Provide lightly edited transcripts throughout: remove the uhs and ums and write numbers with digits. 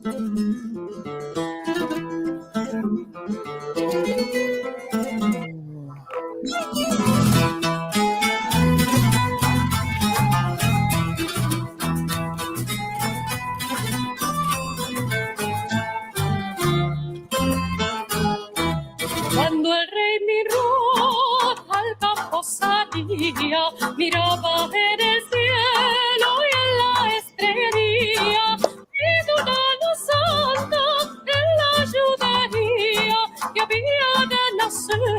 Cuando el rey Nimrod al campo salía, miraba en el cielo y en la estrella, y una luz santa en la ayudaría, que había de nacer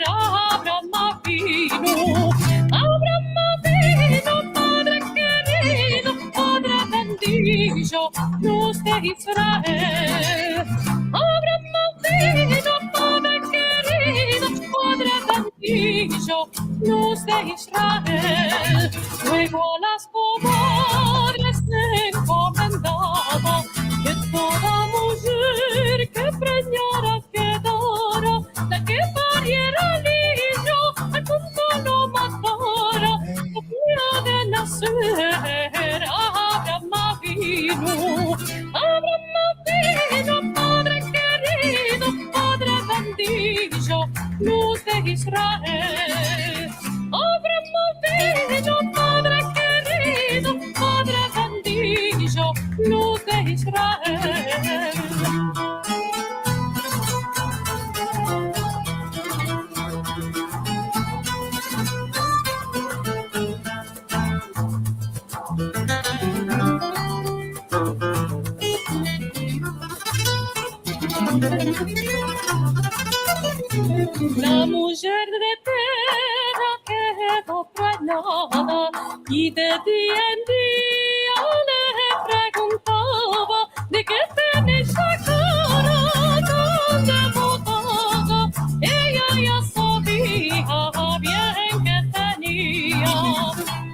Abraham vino. Abraham vino, Padre querido, Padre bendito, luz de Israel. Abraham vino, Padre querido, Padre bendito, luz de Israel. Luego a las comadres se encomendaba que toda mujer que preñara quedara, la que pariera niño al mundo lo matara, había de nacer Abraham vino. Abraham vino, Padre querido, Padre bendito, luz de Israel. Abraham vino, Padre querido, Padre bendito, luz de Israel. La mujer de Tera quedó preñada y de día en día le preguntaba de qué tenéis la cara tan devotada. Ella ya sabía bien que tenía.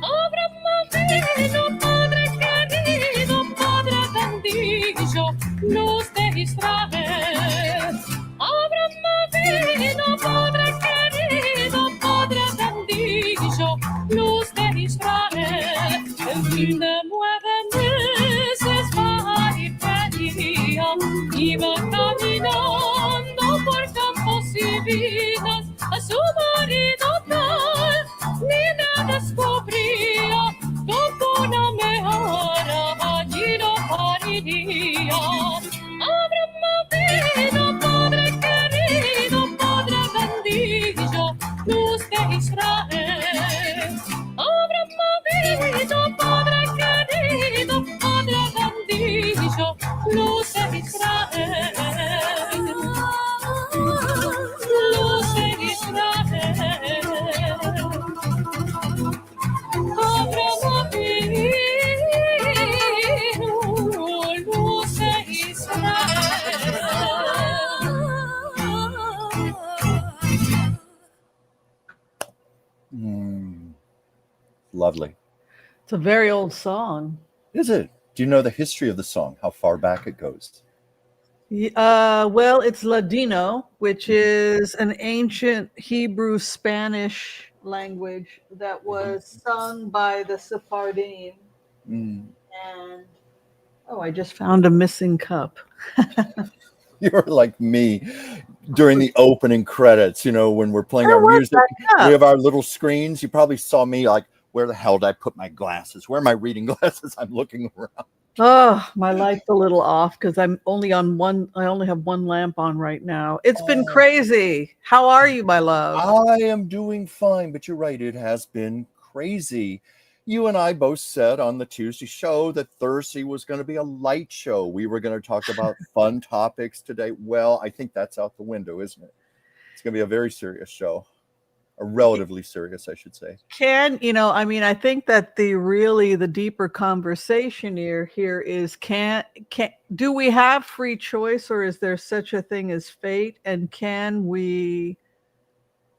Abraham vino, Padre querido, Padre bendito, luz de Israel. Abraham vino, Padre querido, Padre bendito, luz de Israel. El fin de 9 meses va a ir venía, iba caminando por campos y vidas, a su marido tal, ni le descubría, como una mejora allí no pariría. Abraham vino, Padre querido, Padre bendito, luz de Israel. Abraham vino, Padre querido, Padre bendito, luz de Israel. Luz de Israel. Abraham vino, luz de Israel. Lovely. It's a very old song. Is it? Do you know the history of the song? How far back it goes? Well, it's Ladino, which is an ancient Hebrew Spanish language that was sung by the Sephardim. And I just found a missing cup. You're like me during the opening credits, when we're playing our music. We have our little screens. You probably saw me like, where the hell did I put my glasses? Where are my reading glasses? I'm looking around. Oh, my light's a little off because I only have one lamp on right now. It's been crazy. How are you, my love? I am doing fine, but you're right. It has been crazy. You and I both said on the Tuesday show that Thursday was going to be a light show. We were going to talk about fun topics today. Well, I think that's out the window, isn't it? It's going to be a very serious show. A relatively serious, I should say. I think that the deeper conversation here is do we have free choice, or is there such a thing as fate? And can we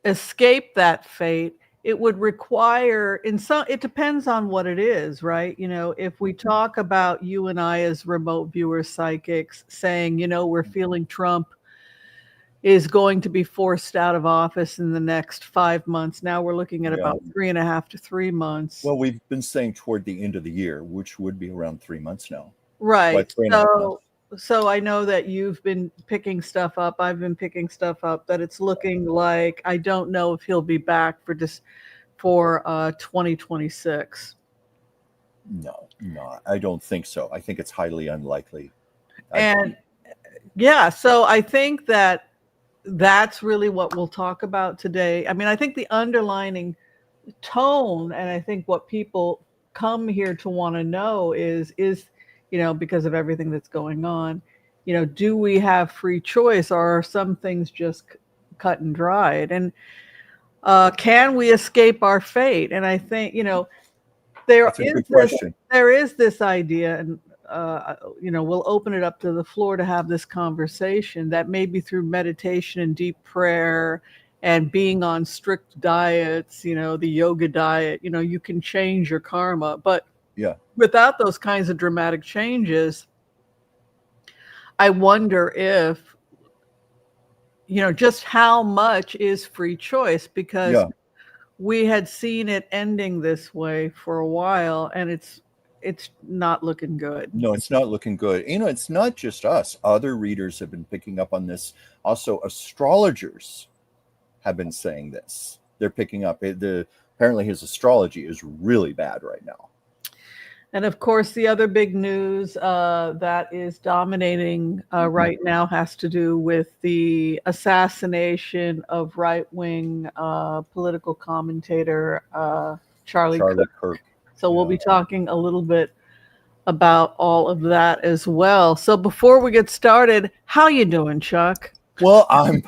escape that fate? It would require it depends on what it is, right? If we talk about you and I as remote viewer psychics saying, we're feeling Trump is going to be forced out of office in the next 5 months. Now we're looking at about 3.5 to 3 months. Well, we've been saying toward the end of the year, which would be around 3 months now. Right. 3.5 months. So I know that you've been picking stuff up. I've been picking stuff up that it's looking like I don't know if he'll be back for 2026. No, I don't think so. I think it's highly unlikely. And yeah, so I think that that's really what we'll talk about today. I mean, I think the underlining tone, and I think what people come here to want to know is, because of everything that's going on, do we have free choice, or are some things just cut and dried? And can we escape our fate? And I think, That's a good question. there is this idea, and we'll open it up to the floor to have this conversation, that maybe through meditation and deep prayer and being on strict diets, the yoga diet, you can change your karma. But Yeah. without those kinds of dramatic changes, I wonder if, just how much is free choice, because Yeah. we had seen it ending this way for a while, and it's not looking good. No, it's not looking good. It's not just us. Other readers have been picking up on this. Also, astrologers have been saying this. They're picking up apparently his astrology is really bad right now. And of course, the other big news that is dominating right now has to do with the assassination of right-wing political commentator Charlie Kirk. So we'll be talking a little bit about all of that as well. So before we get started, how you doing, Chuck? Well, I'm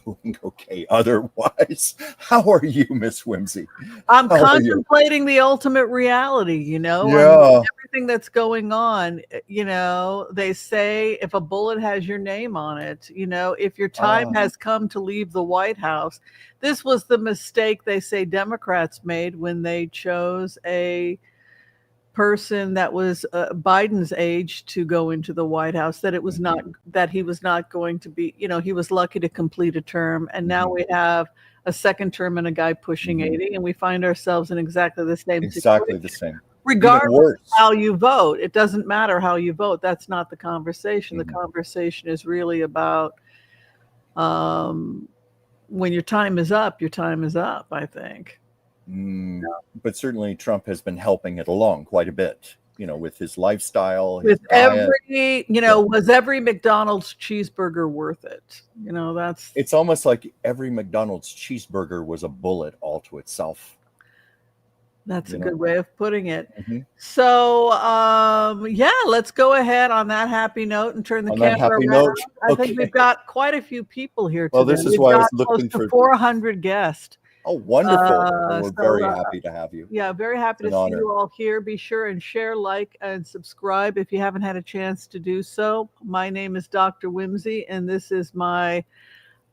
doing okay otherwise. How are you, Miss Whimsy? I'm contemplating the ultimate reality, Yeah. everything that's going on. They say if a bullet has your name on it, if your time has come to leave the White House. This was the mistake they say Democrats made when they chose a person that was Biden's age to go into the White House, that he was not going to be, he was lucky to complete a term. And now we have a second term and a guy pushing 80, and we find ourselves in exactly the same situation. Regardless of how you vote. It doesn't matter how you vote. That's not the conversation. The conversation is really about when your time is up, I think. But certainly Trump has been helping it along quite a bit, with his lifestyle. With was every McDonald's cheeseburger worth it? It's almost like every McDonald's cheeseburger was a bullet all to itself. That's a good way of putting it. So, let's go ahead on that happy note and turn the camera around. I think we've got quite a few people here today. Well, this is why I was looking for 400 guests. Oh, wonderful. We're very happy to have you. Yeah, very happy to see you all here. Be sure and share, like, and subscribe if you haven't had a chance to do so. My name is Dr. Whimsy, and this is my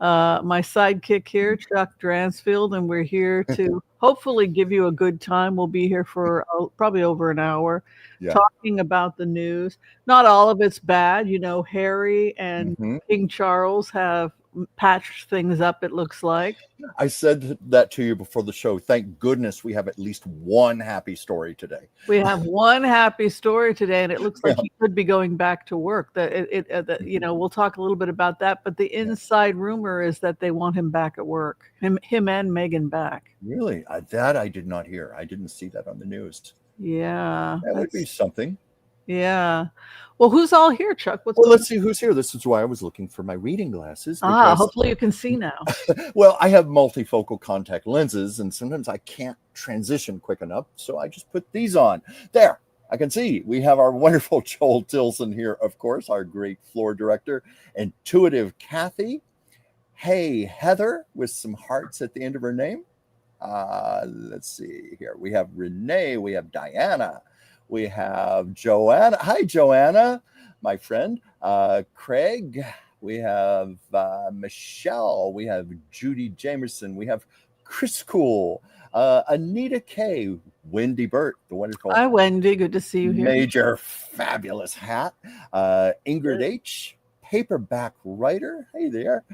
sidekick here, Chuck Dransfield, and we're here to hopefully give you a good time. We'll be here for probably over an hour talking about the news. Not all of it's bad. Harry and King Charles have patched things up, it looks like. I said that to you before the show. Thank goodness we have at least one happy story today. We have one happy story today, and it looks like he could be going back to work. We'll talk a little bit about that, but the inside rumor is that they want him back at work. Him and Meghan back. Really? That I did not hear. I didn't see that on the news. Yeah. That would be something. Yeah. Well, who's all here, Chuck? Let's see who's here. This is why I was looking for my reading glasses. Hopefully you can see now. Well, I have multifocal contact lenses, and sometimes I can't transition quick enough, so I just put these on. There, I can see. We have our wonderful Joel Tilson here, of course, our great floor director, intuitive Kathy. Hey, Heather, with some hearts at the end of her name. Let's see here. We have Renee. We have Diana. We have Joanna. Hi, Joanna, my friend. Craig. We have Michelle. We have Judy Jamerson. We have Chris Cool. Anita K. Wendy Burt, the wonderful. Hi, Wendy. Good to see you here. Major fabulous hat. Ingrid H. Paperback writer. Hey there.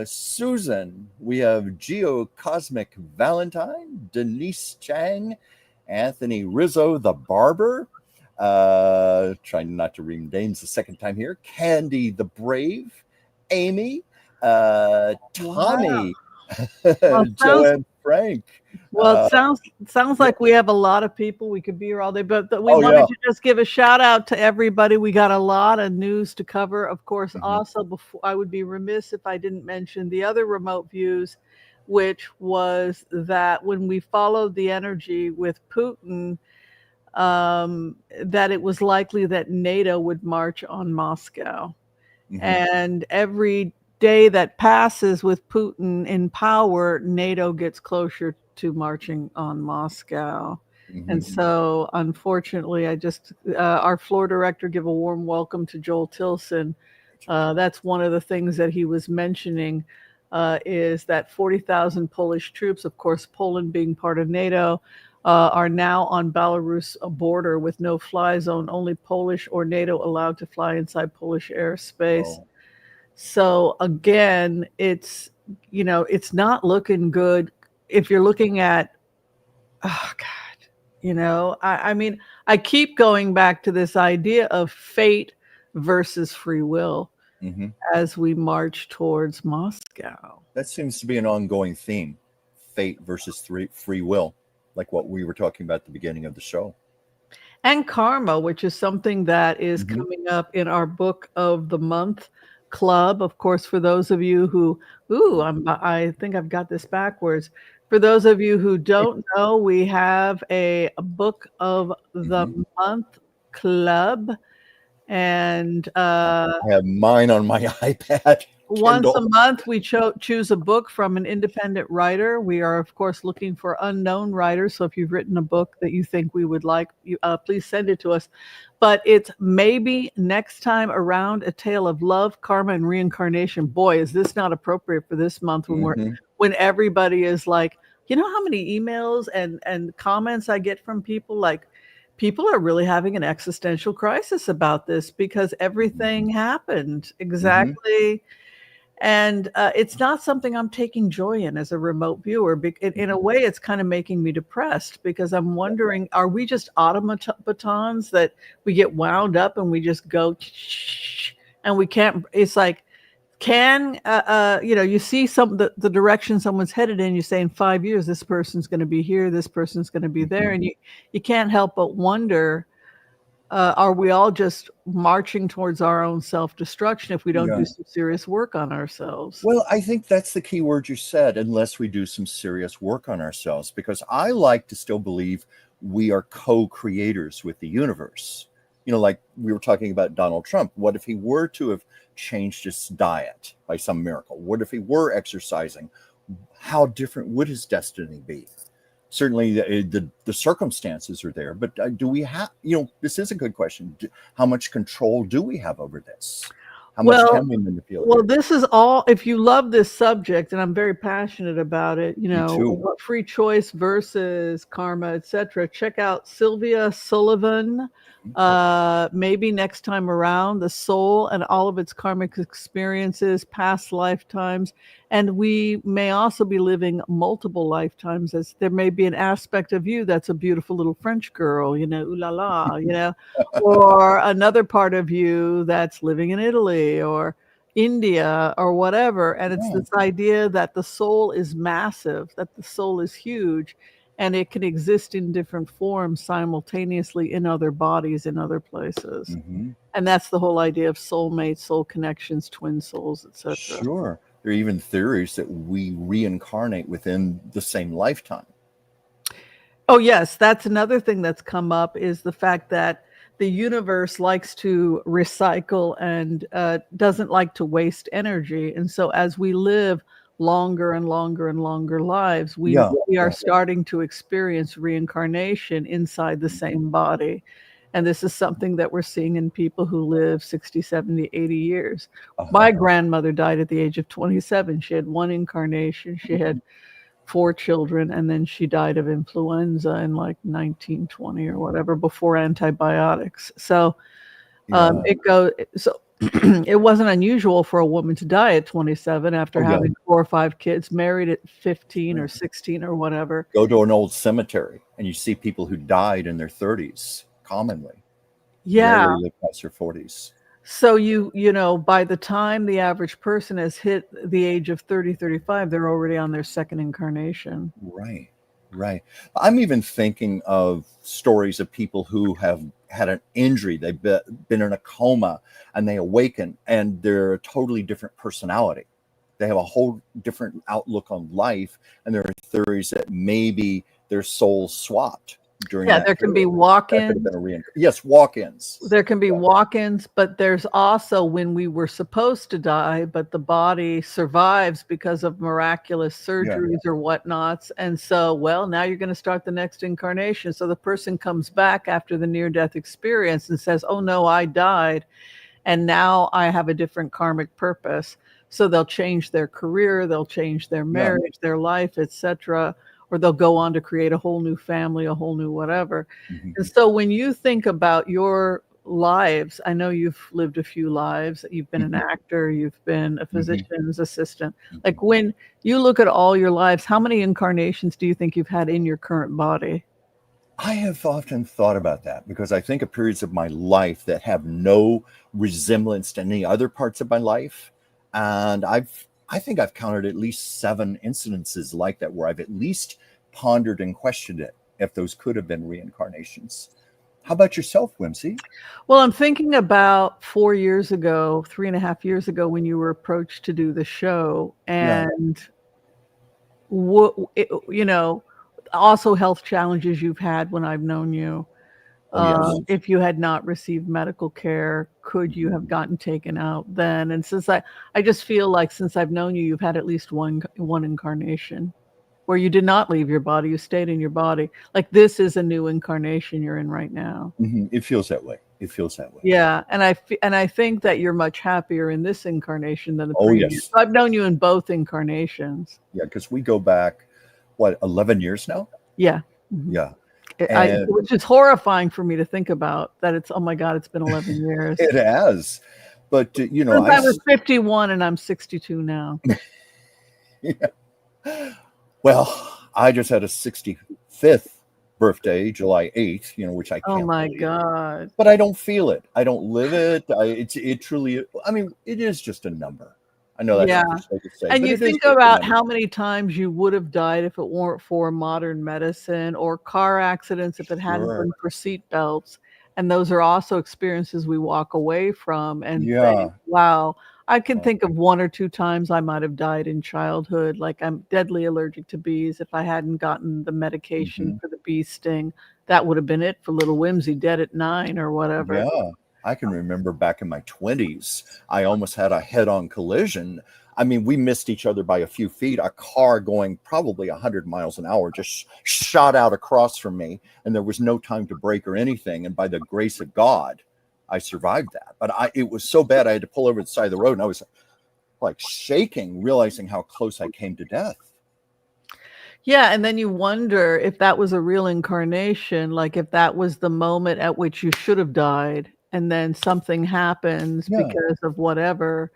Susan. We have Geo Cosmic Valentine. Denise Chang. Anthony Rizzo, the barber. Trying not to read names the second time here. Candy the Brave, Amy, Tommy, Well, Joanne Frank. Well, it sounds like we have a lot of people. We could be here all day, but we Oh, wanted yeah. to just give a shout out to everybody. We got a lot of news to cover. Of course, also before I would be remiss if I didn't mention the other remote views, which was that when we followed the energy with Putin, that it was likely that NATO would march on Moscow. And every day that passes with Putin in power, NATO gets closer to marching on Moscow. And so, unfortunately, our floor director give a warm welcome to Joel Tilson. That's one of the things that he was mentioning, is that 40,000 Polish troops, of course, Poland being part of NATO, are now on Belarus border with no fly zone, only Polish or NATO allowed to fly inside Polish airspace. So again, it's not looking good. If you're looking at, oh God, I mean, I keep going back to this idea of fate versus free will as we march towards Moscow. That seems to be an ongoing theme, fate versus free will, like what we were talking about at the beginning of the show. And karma, which is something that is coming up in our book of the month club. Of course, for those of you who, I think I've got this backwards. For those of you who don't know, we have a book of the month club. And I have mine on my iPad. Once Kindle. a month, we choose a book from an independent writer. We are, of course, looking for unknown writers. So if you've written a book that you think we would like, please send it to us. But it's maybe next time around, A Tale of Love, Karma, and Reincarnation. Boy, is this not appropriate for this month when everybody is like, you know how many emails and comments I get from people like, people are really having an existential crisis about this because everything happened exactly. And it's not something I'm taking joy in as a remote viewer. In a way, it's kind of making me depressed because I'm wondering, are we just automatons that we get wound up and we just go and we can't, it's like, you see the direction someone's headed in, you say in 5 years, this person's going to be here, this person's going to be there. And you can't help but wonder, are we all just marching towards our own self-destruction if we don't do some serious work on ourselves? Well, I think that's the key word you said, unless we do some serious work on ourselves, because I like to still believe we are co-creators with the universe. Like we were talking about Donald Trump. What if he were to have changed his diet by some miracle? What if he were exercising? How different would his destiny be? Certainly the circumstances are there, but do we have, this is a good question. How much control do we have over this? How much can we manipulate? Well, this is all, if you love this subject, and I'm very passionate about it, what free choice versus karma, etc. Check out Sylvia Sullivan. Maybe next time around, the soul and all of its karmic experiences, past lifetimes. And we may also be living multiple lifetimes, as there may be an aspect of you that's a beautiful little French girl, ooh la la, or another part of you that's living in Italy or India or whatever. And it's this idea that the soul is massive, that the soul is huge, and it can exist in different forms simultaneously in other bodies, in other places. And that's the whole idea of soulmates, soul connections, twin souls, etc. Sure. There are even theories that we reincarnate within the same lifetime. Oh, yes. That's another thing that's come up, is the fact that the universe likes to recycle and doesn't like to waste energy. And so as we live longer and longer and longer lives, we are starting to experience reincarnation inside the same body. And this is something that we're seeing in people who live 60, 70, 80 years. My grandmother died at the age of 27. She had one incarnation. She had 4 children, and then she died of influenza in like 1920 or whatever, before antibiotics. So it wasn't unusual for a woman to die at 27 after having 4 or 5 kids, married at 15 or 16 or whatever. Go to an old cemetery and you see people who died in their 30s commonly. Yeah. Rarely live past their 40s. So you know, by the time the average person has hit the age of 30, 35, they're already on their second incarnation. Right, right. I'm even thinking of stories of people who have had an injury. They've been in a coma and they awaken and they're a totally different personality. They have a whole different outlook on life. And there are theories that maybe their souls swapped during Yeah, that there can be period. That could have walk-ins. been a reincarnation. Yes, walk-ins. There can be Yeah, walk-ins, but there's also when we were supposed to die, but the body survives because of miraculous yeah. surgeries or whatnots. And so, well, now you're going to start the next incarnation. So the person comes back after the near-death experience and says, oh no, I died. And now I have a different karmic purpose. So they'll change their career, they'll change their Yeah. marriage, their life, etc., or they'll go on to create a whole new family, a whole new whatever. Mhm. And so when you think about your lives, I know you've lived a few lives. You've been an actor, you've been a physician's assistant. Like when you look at all your lives, how many incarnations do you think you've had in your current body? I have often thought about that because I think of periods of my life that have no resemblance to any other parts of my life. And I think I've counted at least 7 incidences like that where I've at least pondered and questioned it if those could have been reincarnations. How about yourself, Whimsy? Well, I'm thinking about 4 years ago, 3.5 years ago, when you were approached to do the show, Yeah. and you know, also health challenges you've had when I've known you. Oh, yes. If you had not received medical care, could you have gotten taken out then? And since I just feel like since I've known you, you've had at least one incarnation where you did not leave your body, you stayed in your body. Like this is a new incarnation you're in right now. It feels that way. It feels that way. Yeah, and I think that you're much happier in this incarnation than the Oh, previous. yes. So I've known you in both incarnations. Yeah, because we go back, what, 11 years now? Yeah. Mhm. Yeah. And Which is horrifying for me to think about that it's, oh my God, it's been 11 years. it has. But, you know, Since I was 51 and I'm 62 now. yeah. Well, I just had a 65th birthday, July 8th, you know, which I Oh can't my believe. God. But I don't feel it. I don't live it. It truly, I mean, it is just a number. I know that's Yeah. cliche to say, And but you it is think just a about number. how many times you would have died if it weren't for modern medicine or car accidents if it hadn't Sure. been for seat belts. And those are also experiences we walk away from and Yeah. think, wow, I can Wow. think of 1 or 2 times I might have died in childhood. Like I'm deadly allergic to bees. If I hadn't gotten the medication for the bee sting, that would have been it for little Whimsy, dead at 9 or whatever. Yeah. I can remember back in my 20s, I almost had a head-on collision. I mean, we missed each other by a few feet. A car going probably 100 miles an hour just shot out across from me, and there was no time to brake or anything. And by the grace of God, I survived that. But it was so bad, I had to pull over to the side of the road, and I was like shaking, realizing how close I came to death. Yeah, and then you wonder if that was a real incarnation, like if that was the moment at which you should have died, and then something happens Yeah. because of whatever.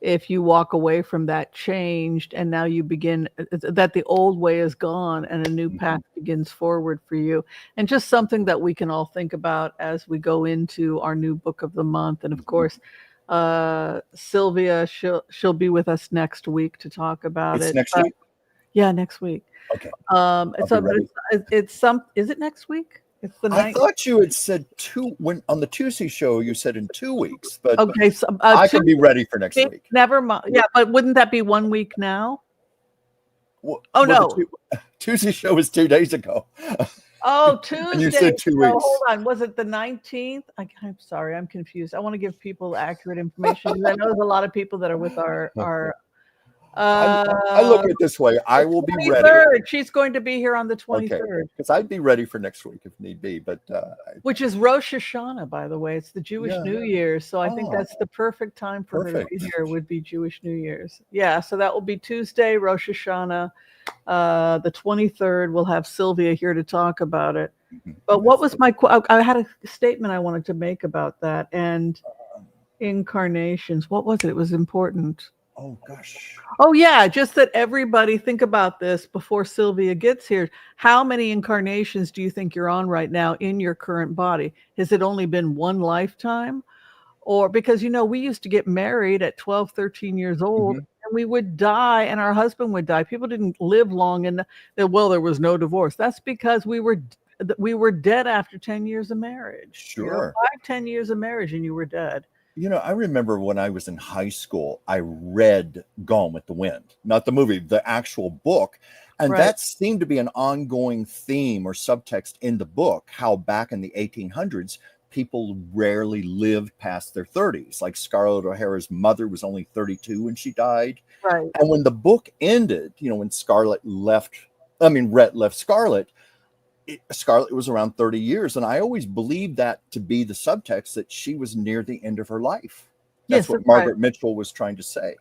If you walk away from that changed, and now you begin that the old way is gone and a new path begins forward for you. And just something that we can all think about as we go into our new book of the month. And of course, Sylvia, she'll be with us next week to talk about It's it. next week? Yeah, next week. Okay. It's I'll be ready. is it next week? It's the I ninth. thought you had said when on the Tuesday show you said in 2 weeks, but Okay, so I can be ready for next week. Never mind. Yeah, but wouldn't that be 1 week now? Well, Oh, well, no. the Tuesday show was 2 days ago. Oh, Tuesday. And you said 2 So weeks. hold on. Was it the 19th? I'm sorry. I'm confused. I want to give people accurate information because I know there's a lot of people that are with our I look at it this way. I will be ready. 23rd. She's going to be here on the 23rd. Okay, because I'd be ready for next week if need be. But which is Rosh Hashanah, by the way. It's the Jewish Yeah. New Year. So I think Oh. that's the perfect time for her to be Perfect. here would be Jewish New Year's. Yeah, so that will be Tuesday, Rosh Hashanah. The 23rd, we'll have Sylvia here to talk about it. But what was I had a statement I wanted to make about that and incarnations. What was it? It was important. Oh gosh. Oh yeah, just that everybody think about this before Sylvia gets here. How many incarnations do you think you're on right now in your current body? Has it only been one lifetime? Or because we used to get married at 12, 13 years old, Hmm. and we would die and our husband would die. People didn't live long, and well, there was no divorce. That's because we were dead after 10 years of marriage. Sure. 5, 10 years of marriage and you were dead. I remember when I was in high school, I read Gone with the Wind, not the movie, the actual book. And Right. that seemed to be an ongoing theme or subtext in the book, how back in the 1800s, people rarely lived past their 30s. Like Scarlett O'Hara's mother was only 32 when she died. Right. And when the book ended, when Rhett left Scarlett, Scarlett was around 30 years. And I always believed that to be the subtext that she was near the end of her life. That's Yes, what that's right. Margaret Mitchell was trying to say.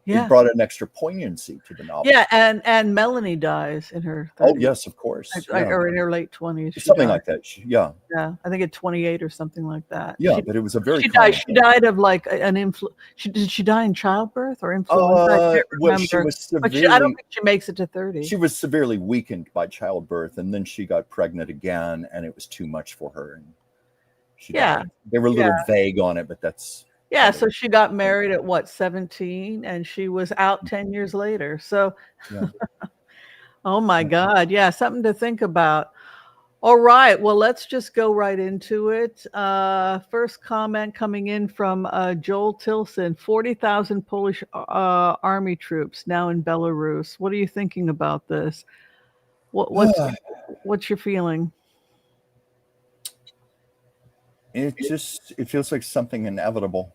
Yeah. It brought an extra poignancy to the novel. Yeah, and Melanie dies in her 30s. Oh, yes, of course. Yeah. Or in her late 20s. Something like that. Yeah. Yeah, I think at 28 or something like that. Yeah, but it was a very She common died. She thing. died of like an Did she die in childbirth or influenza? I can't Well, she remember. was But I don't severely think she makes it to 30. she was severely weakened by childbirth, and then she got pregnant again, and it was too much for her, and she Yeah, died. They were a little vague on it, but that's yeah. how So she got married at what, 17, and she was out 10 years later. So, yeah. oh my God, yeah, something to think about. All right, well, let's just go right into it. First comment coming in from Joel Tilson: 40,000 Polish army troops now in Belarus. What are you thinking about this? What's your feeling? It feels like something inevitable.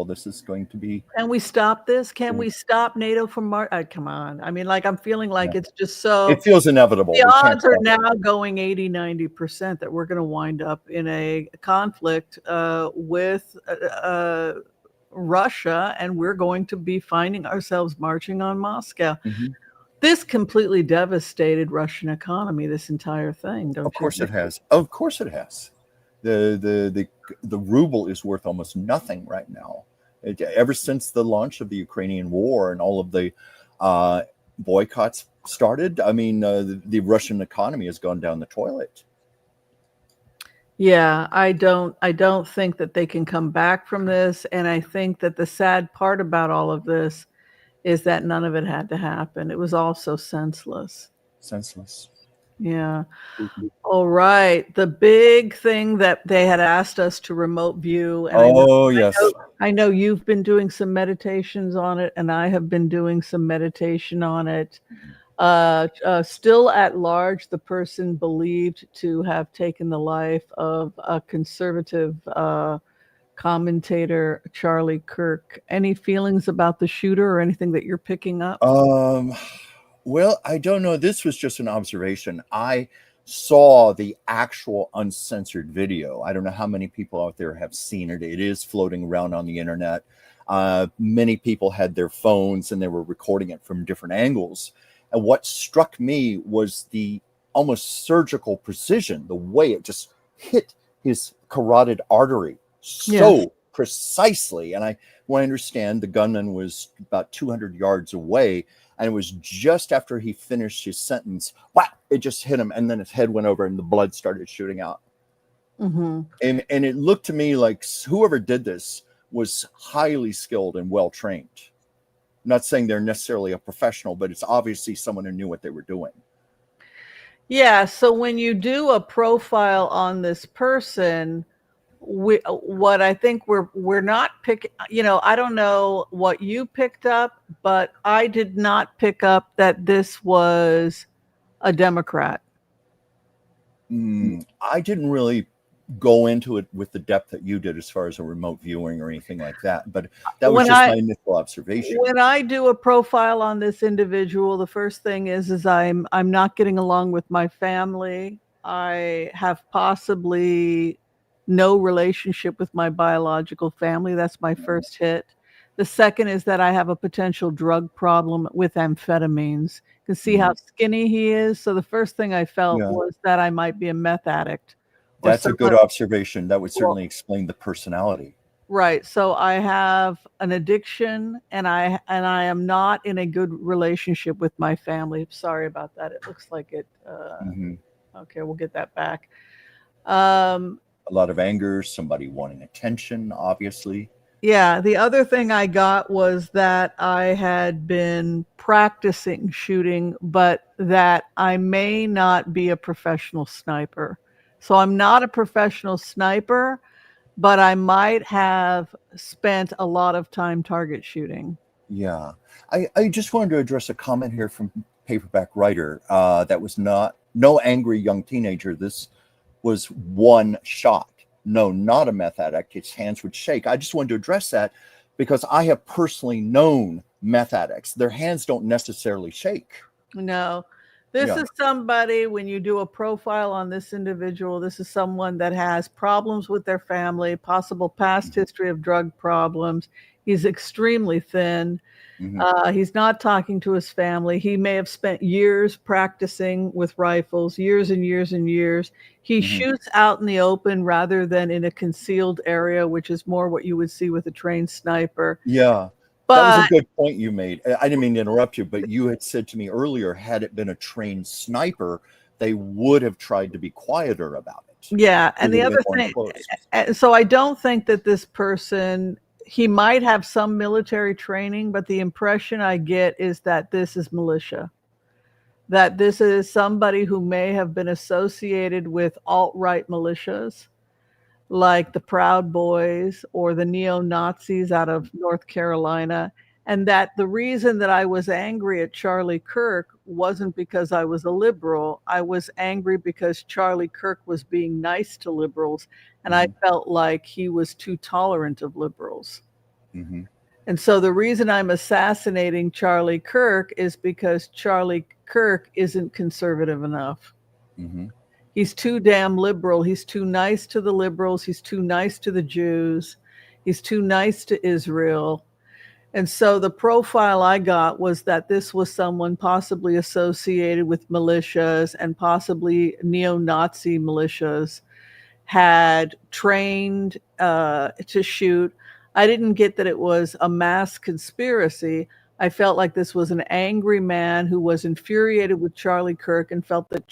This is going to be. Can we stop this? Can we stop NATO from come on. I mean, like, I'm feeling like Yeah. it's just so. It feels inevitable. The We can't odds are stop it. now going 80-90% that we're going to wind up in a conflict with Russia, and we're going to be finding ourselves marching on Moscow. Mhm. This completely devastated Russian economy, this entire thing, don't you? Of course it has. Of course it has. The ruble is worth almost nothing right now. Ever since the launch of the Ukrainian war and all of the boycotts started, I mean, the Russian economy has gone down the toilet. Yeah, I don't think that they can come back from this, and I think that the sad part about all of this is that none of it had to happen. It was all so senseless. Senseless. Yeah. All right. The big thing that they had asked us to remote view. And yes. I know you've been doing some meditations on it, and I have been doing some meditation on it. Still at large, the person believed to have taken the life of a conservative commentator, Charlie Kirk. Any feelings about the shooter or anything that you're picking up? Well, I don't know. This was just an observation. I saw the actual uncensored video. I don't know how many people out there have seen it. It is floating around on the internet. Many people had their phones and they were recording it from different angles. And what struck me was the almost surgical precision, the way it just hit his carotid artery so precisely. And when I understand the gunman was about 200 yards away, and it was just after he finished his sentence, wow, it just hit him, and then his head went over and the blood started shooting out. Mm-hmm. And it looked to me like whoever did this was highly skilled and well trained. I'm not saying they're necessarily a professional, but it's obviously someone who knew what they were doing. Yeah, so when you do a profile on this person, what I think we're not picking, I don't know what you picked up, but I did not pick up that this was a Democrat. I didn't really go into it with the depth that you did as far as a remote viewing or anything like that, but that was just my initial observation. When I do a profile on this individual, the first thing is I'm not getting along with my family. I have possibly no relationship with my biological family. That's my first hit. The second is that I have a potential drug problem with amphetamines. You can see how skinny he is. So the first thing I felt was that I might be a meth addict. That's a good observation. That would certainly explain the personality. Right. So I have an addiction, and I am not in a good relationship with my family. Sorry about that. It looks like it. Hmm. Okay, we'll get that back. Um, A lot of anger, somebody wanting attention, obviously. yeah. The other thing I got was that I had been practicing shooting, but that I may not be a professional sniper. So I'm not a professional sniper, but I might have spent a lot of time target shooting. Yeah. I just wanted to address a comment here from Paperback Writer that was not no angry young teenager. This was one shot. No, not a meth addict. His hands would shake. I just wanted to address that because I have personally known meth addicts. Their hands don't necessarily shake. No, this Yeah. is somebody, when you do a profile on this individual, this is someone that has problems with their family, possible past Hmm. history of drug problems. He's extremely thin. Hmm. He's not talking to his family. He may have spent years practicing with rifles, years and years and years. He Hmm. shoots out in the open rather than in a concealed area, which is more what you would see with a trained sniper. Yeah. That was a But good point you made. I didn't mean to interrupt you, but you had said to me earlier, had it been a trained sniper, they would have tried to be quieter about it. yeah, It and would the have been other more thing, enclosed. so I don't think that this person, he might have some military training, but the impression I get is that this is militia, that this is somebody who may have been associated with alt-right militias like the Proud Boys or the neo-Nazis out of North Carolina, and that the reason that I was angry at Charlie Kirk wasn't because I was a liberal. I was angry because Charlie Kirk was being nice to liberals, and I Hmm. felt like he was too tolerant of liberals. Hmm. And so the reason I'm assassinating Charlie Kirk is because Charlie Kirk isn't conservative enough. Hmm. He's too damn liberal. He's too nice to the liberals. He's too nice to the Jews. He's too nice to Israel. And so the profile I got was that this was someone possibly associated with militias and possibly neo-Nazi militias, had trained to shoot. I didn't get that it was a mass conspiracy. I felt like this was an angry man who was infuriated with Charlie Kirk and felt that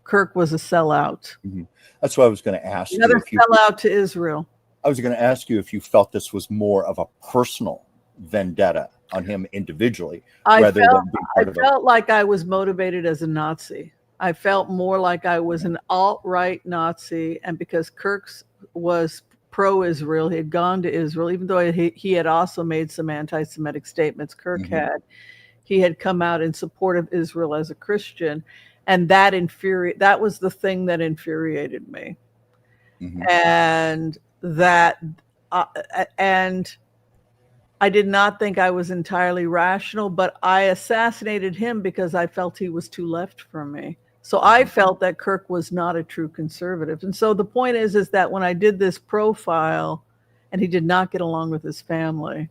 Kirk was a sellout. Hmm. That's why I was going to ask you Another if you. sellout to Israel. I was going to ask you if you felt this was more of a personal vendetta on him individually, I rather felt than being I part of a. felt like I was motivated as a Nazi. I felt more like I was an alt-right Nazi, and because Kirk's was pro-Israel, he had gone to Israel, even though he had also made some anti-Semitic statements. Kirk Hmm. had he had come out in support of Israel as a Christian, and that was the thing that infuriated me. Hmm. And that uh, and I did not think I was entirely rational, but I assassinated him because I felt he was too left for me. So I felt that Kirk was not a true conservative. And so the point is that when I did this profile, and he did not get along with his family,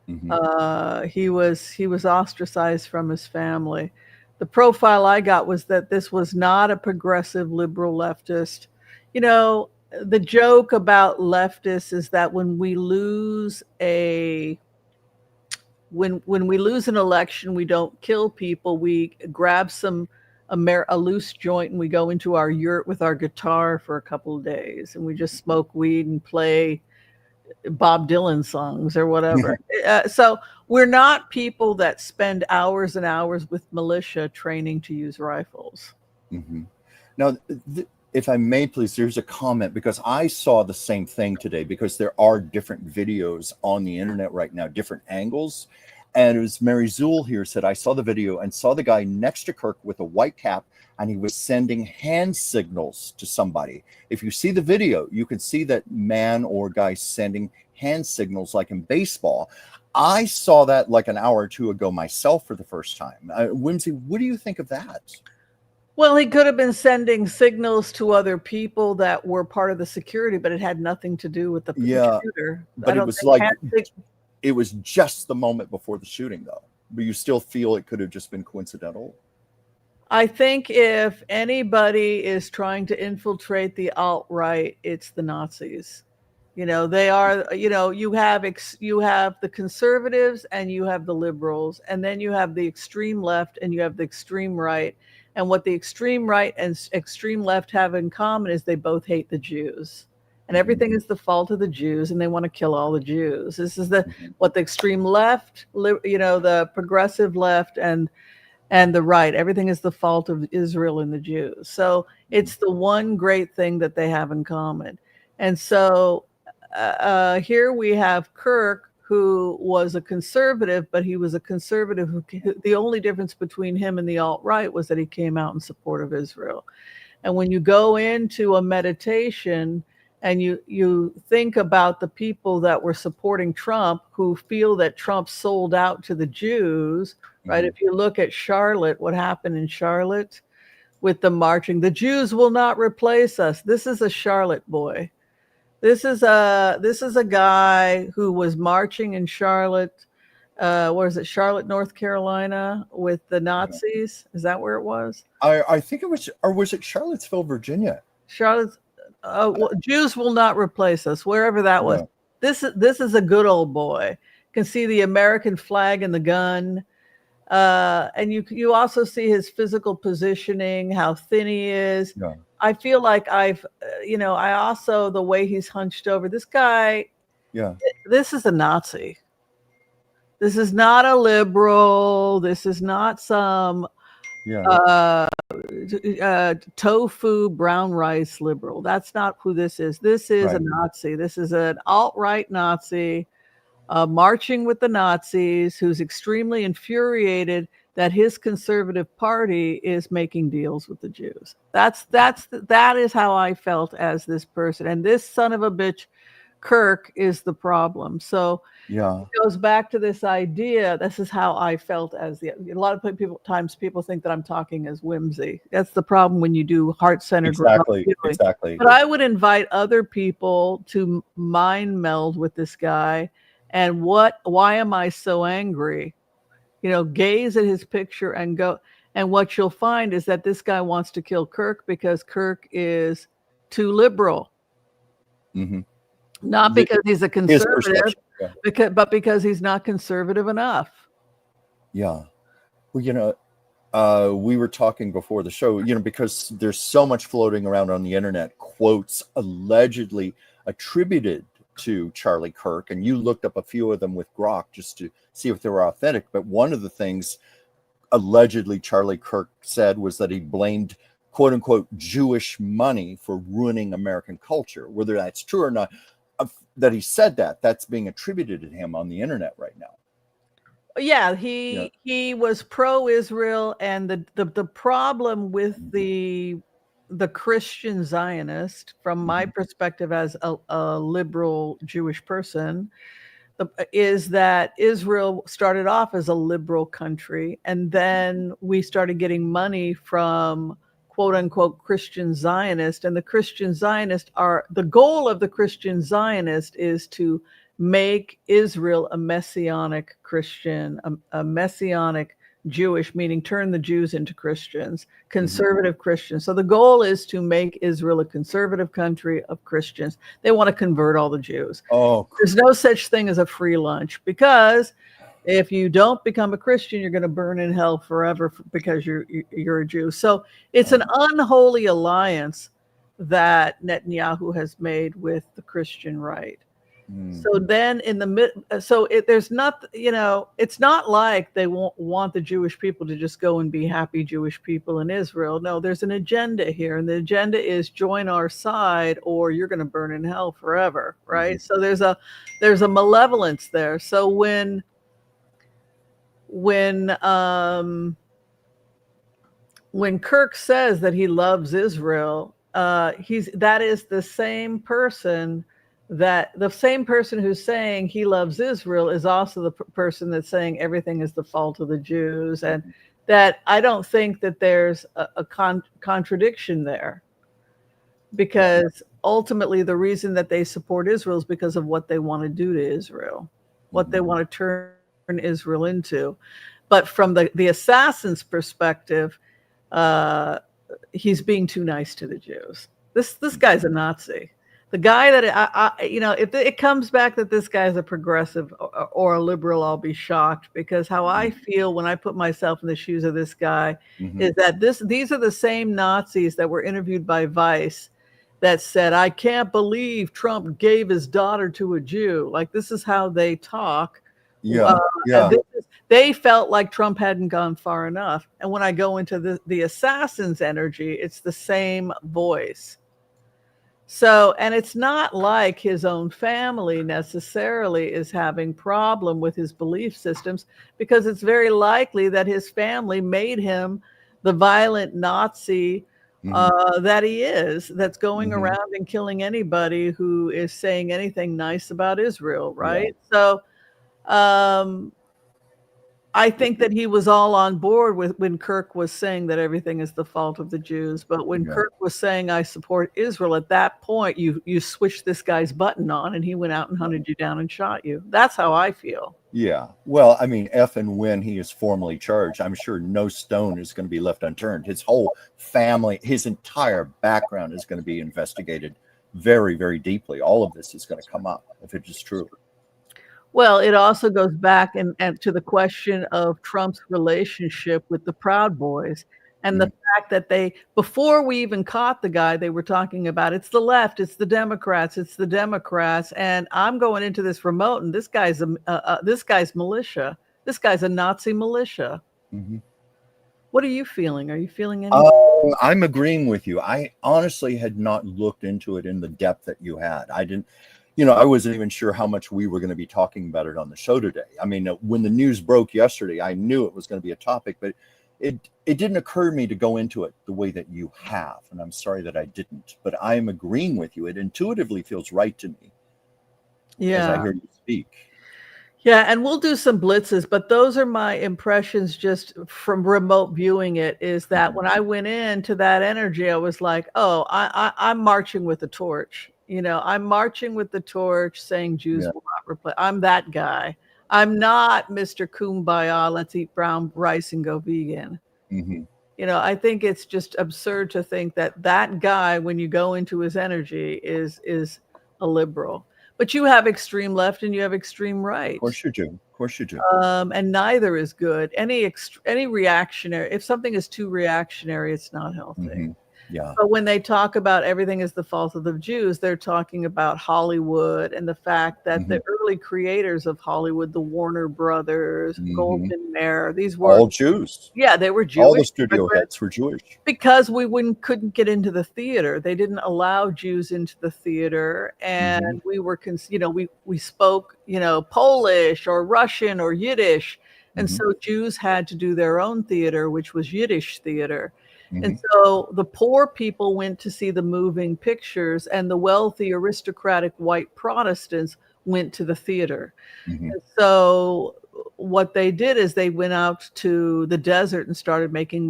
Hmm. he was ostracized from his family. The profile I got was that this was not a progressive liberal leftist. You know, the joke about leftists is that when we lose an election, we don't kill people. We grab a loose joint and we go into our yurt with our guitar for a couple of days and we just smoke weed and play Bob Dylan songs or whatever. So we're not people that spend hours and hours with militia training to use rifles. Hmm. Now, if I may, please, there's a comment because I saw the same thing today because there are different videos on the internet right now, different angles. And it was Mary Zool here said, I saw the video and saw the guy next to Kirk with a white cap and he was sending hand signals to somebody. If you see the video, you can see that man or guy sending hand signals like in baseball. I saw that like an hour or two ago myself for the first time. Whimsy, what do you think of that? Well, he could have been sending signals to other people that were part of the security, but it had nothing to do with the Yeah, shooter. I but it don't was think like it was just the moment before the shooting, though. But you still feel it could have just been coincidental. I think if anybody is trying to infiltrate the alt-right, it's the Nazis. They are, you have the conservatives and you have the liberals, and then you have the extreme left and you have the extreme right. And what the extreme right and extreme left have in common is they both hate the Jews. And everything is the fault of the Jews, and they want to kill all the Jews. This is what the extreme left, the progressive left and the right, everything is the fault of Israel and the Jews. So it's the one great thing that they have in common. And so here we have Kirk, who was a conservative, but he was a conservative who the only difference between him and the alt-right was that he came out in support of Israel. And when you go into a meditation and you think about the people that were supporting Trump, who feel that Trump sold out to the Jews, right? If you look at Charlotte, what happened in Charlotte with the marching, the Jews will not replace us. This is a Charlotte boy. This is a guy who was marching in Charlotte. Where is it? Charlotte, North Carolina, with the Nazis. Is that where it was? I think it was, or was it Charlottesville, Virginia? Charlotte. Jews will not replace us. Wherever that was. This is a good old boy. You can see the American flag and the gun. And you also see his physical positioning, how thin he is. Yeah. I feel like I also, the way he's hunched over, this guy, this is a Nazi. This is not a liberal. This is not some tofu brown rice liberal. That's not who this is. This is a Nazi. This is an alt-right Nazi marching with the Nazis, who's extremely infuriated that his conservative party is making deals with the Jews. That is how I felt as this person. And this son of a bitch, Kirk, is the problem. So it goes back to this idea. This is how I felt as a lot of people think that I'm talking as Whimsy. That's the problem when you do heart-centered. Exactly. But I would invite other people to mind meld with this guy. And why am I so angry? Gaze at his picture and go. And what you'll find is that this guy wants to kill Kirk because Kirk is too liberal. Not because he's a conservative, but because he's not conservative enough. Yeah. Well, we were talking before the show, because there's so much floating around on the internet, quotes allegedly attributed to Charlie Kirk, and you looked up a few of them with Grok just to see if they were authentic. But one of the things allegedly Charlie Kirk said was that he blamed quote unquote Jewish money for ruining American culture. Whether that's true or not, that he said that's being attributed to him on the internet right now. Yeah, he was pro-Israel, and the problem with the Christian Zionist, from my perspective as a liberal Jewish person, is that Israel started off as a liberal country, and then we started getting money from quote unquote Christian Zionist. And the Christian Zionist the goal of the Christian Zionist is to make Israel a messianic Christian, a messianic Jewish, meaning turn the Jews into Christians, conservative Christians. So the goal is to make Israel a conservative country of Christians. They want to convert all the Jews. There's no such thing as a free lunch, because if you don't become a Christian, you're going to burn in hell forever because you're a Jew. So it's an unholy alliance that Netanyahu has made with the Christian right. So then there's not, it's not like they won't want the Jewish people to just go and be happy Jewish people in Israel. No, there's an agenda here. And the agenda is join our side or you're going to burn in hell forever. Right. So there's a malevolence there. So when Kirk says that he loves Israel, that is the same person. That the same person who's saying he loves Israel is also the person that's saying everything is the fault of the Jews. And that I don't think that there's a contradiction there, because ultimately the reason that they support Israel is because of what they want to do to Israel, what they want to turn Israel into. But from the assassin's perspective, he's being too nice to the Jews. This guy's a Nazi. The guy that if it comes back that this guy's a progressive or a liberal, I'll be shocked, because how I feel when I put myself in the shoes of this guy is that these are the same Nazis that were interviewed by Vice that said, "I can't believe Trump gave his daughter to a Jew." Like, this is how they talk. Yeah, yeah. They felt like Trump hadn't gone far enough. And when I go into the assassin's energy, it's the same voice. So, and it's not like his own family necessarily is having problem with his belief systems, because it's very likely that his family made him the violent Nazi that he is, that's going around and killing anybody who is saying anything nice about Israel, right? Yeah. So, I think that he was all on board with when Kirk was saying that everything is the fault of the Jews. But when Kirk was saying, "I support Israel," at that point, you switched this guy's button on and he went out and hunted you down and shot you. That's how I feel. Yeah. Well, I mean, if and when he is formally charged, I'm sure no stone is going to be left unturned. His whole family, his entire background is going to be investigated very, very deeply. All of this is going to come up if it is true. Well, it also goes back and to the question of Trump's relationship with the Proud Boys, and the fact that before we even caught the guy, they were talking about it's the left, it's the Democrats, it's the Democrats. And I'm going into this remote, and this guy's militia. This guy's a Nazi militia. What are you feeling? Are you feeling anything? I'm agreeing with you. I honestly had not looked into it in the depth that you had. I didn't. I wasn't even sure how much we were going to be talking about it on the show today. I mean, when the news broke yesterday, I knew it was going to be a topic, but it didn't occur to me to go into it the way that you have. And I'm sorry that I didn't, but I am agreeing with you. It intuitively feels right to me. As I hear you speak. Yeah, and we'll do some blitzes, but those are my impressions just from remote viewing it, is that when I went into that energy, I was like, oh, I'm marching with the torch. I'm marching with the torch saying Jews will not replace. I'm that guy. I'm not Mr. Kumbaya, let's eat brown rice and go vegan. I think it's just absurd to think that guy, when you go into his energy, is a liberal. But you have extreme left and you have extreme right. Of course you do. Of course you do. And neither is good. Any reactionary, if something is too reactionary, it's not healthy. Yeah. But when they talk about everything is the fault of the Jews, they're talking about Hollywood and the fact that the early creators of Hollywood, the Warner Brothers, Goldwyn Mayer, these were all Jews. Yeah, they were Jewish. All the studio heads were Jewish. Because we couldn't get into the theater. They didn't allow Jews into the theater, and we were, we spoke, Polish or Russian or Yiddish, and so Jews had to do their own theater, which was Yiddish theater. And so the poor people went to see the moving pictures, and the wealthy, aristocratic white Protestants went to the theater. And so what they did is they went out to the desert and started making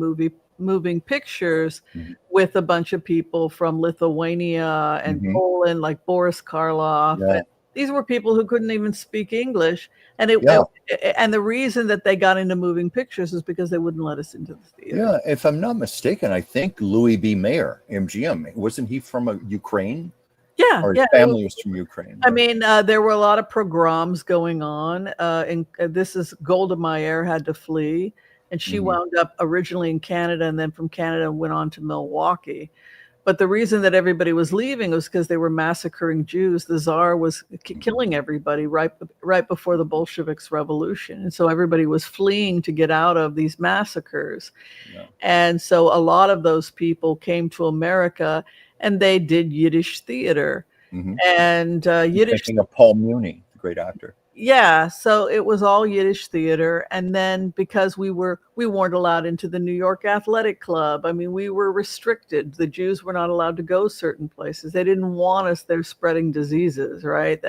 moving pictures with a bunch of people from Lithuania and Poland, like Boris Karloff. And these were people who couldn't even speak English. And and the reason that they got into moving pictures is because they wouldn't let us into the theater. Yeah, if I'm not mistaken, I think Louis B. Mayer, MGM, wasn't he from Ukraine? Yeah, or his family was from Ukraine. I mean, there were a lot of pogroms going on. And this is Golda Meir had to flee, and she wound up originally in Canada, and then from Canada went on to Milwaukee. But the reason that everybody was leaving was because they were massacring Jews. The Tsar was killing everybody right before the Bolsheviks' revolution. And so everybody was fleeing to get out of these massacres. Yeah. And so a lot of those people came to America, and they did Yiddish theater. And Yiddish. Thinking of Paul Muni, the great actor. Yeah, so it was all Yiddish theater. And then because we weren't allowed into the New York Athletic Club. I mean, we were restricted. The Jews were not allowed to go certain places. They didn't want us there spreading diseases, right?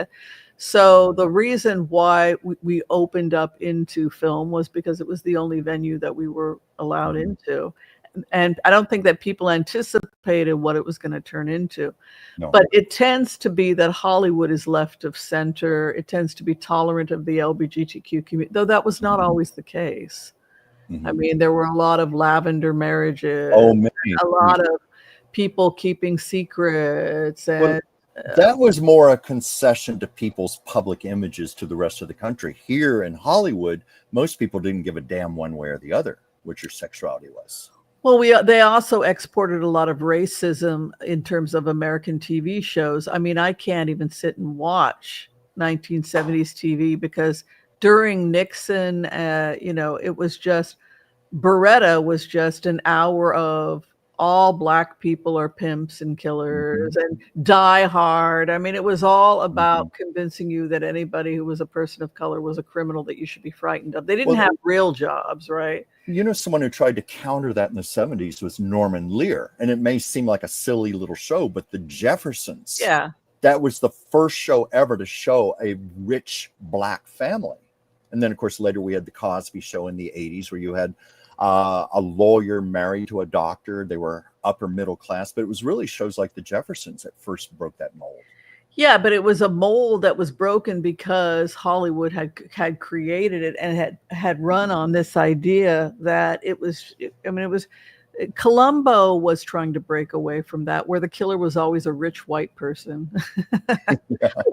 So the reason why we opened up into film was because it was the only venue that we were allowed into. And I don't think that people anticipated what it was going to turn into. No. But it tends to be that Hollywood is left of center. It tends to be tolerant of the LGBTQ community, though that was not always the case. I mean, there were a lot of lavender marriages, a lot of people keeping secrets. And That was more a concession to people's public images to the rest of the country. Here in Hollywood, most people didn't give a damn one way or the other what your sexuality was. Well, they also exported a lot of racism in terms of American TV shows. I mean, I can't even sit and watch 1970s TV because during Nixon, it was just Beretta was just an hour of all black people are pimps and killers and Die Hard. I mean, it was all about convincing you that anybody who was a person of color was a criminal that you should be frightened of. They didn't have real jobs, right? You know, someone who tried to counter that in the 70s was Norman Lear. And it may seem like a silly little show, but the Jeffersons, that was the first show ever to show a rich black family. And then, of course, later we had the Cosby Show in the 80s where you had a lawyer married to a doctor. They were upper middle class, but it was really shows like the Jeffersons that first broke that mold. Yeah, but it was a mold that was broken because Hollywood had created it and had run on this idea that it was Columbo was trying to break away from that, where the killer was always a rich white person. I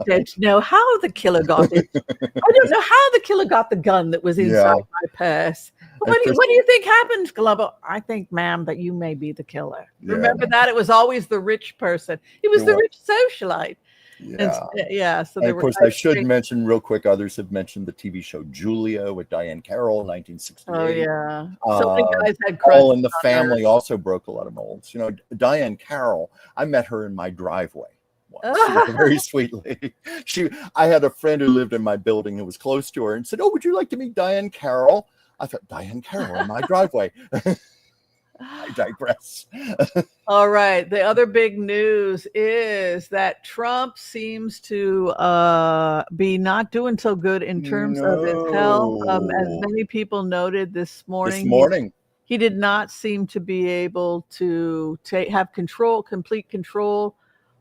don't know how the killer got it. I don't know how the killer got the gun that was inside my purse. What do you think happened, Columbo? I think, ma'am, that you may be the killer. Remember that? It was always the rich person. He was the rich socialite. So of course, I should mention real quick, others have mentioned the TV show Julia with Diane Carroll, 1968. Oh, yeah. So many guys had All in the Family also broke a lot of molds. You know, Diane Carroll, I met her in my driveway once. She was a very sweet lady. I had a friend who lived in my building who was close to her and said, "Oh, would you like to meet Diane Carroll?" I thought, Diane Carroll in my driveway. I digress. All right. The other big news is that Trump seems to be not doing so good in terms of his health. As many people noted this morning, he did not seem to be able to have complete control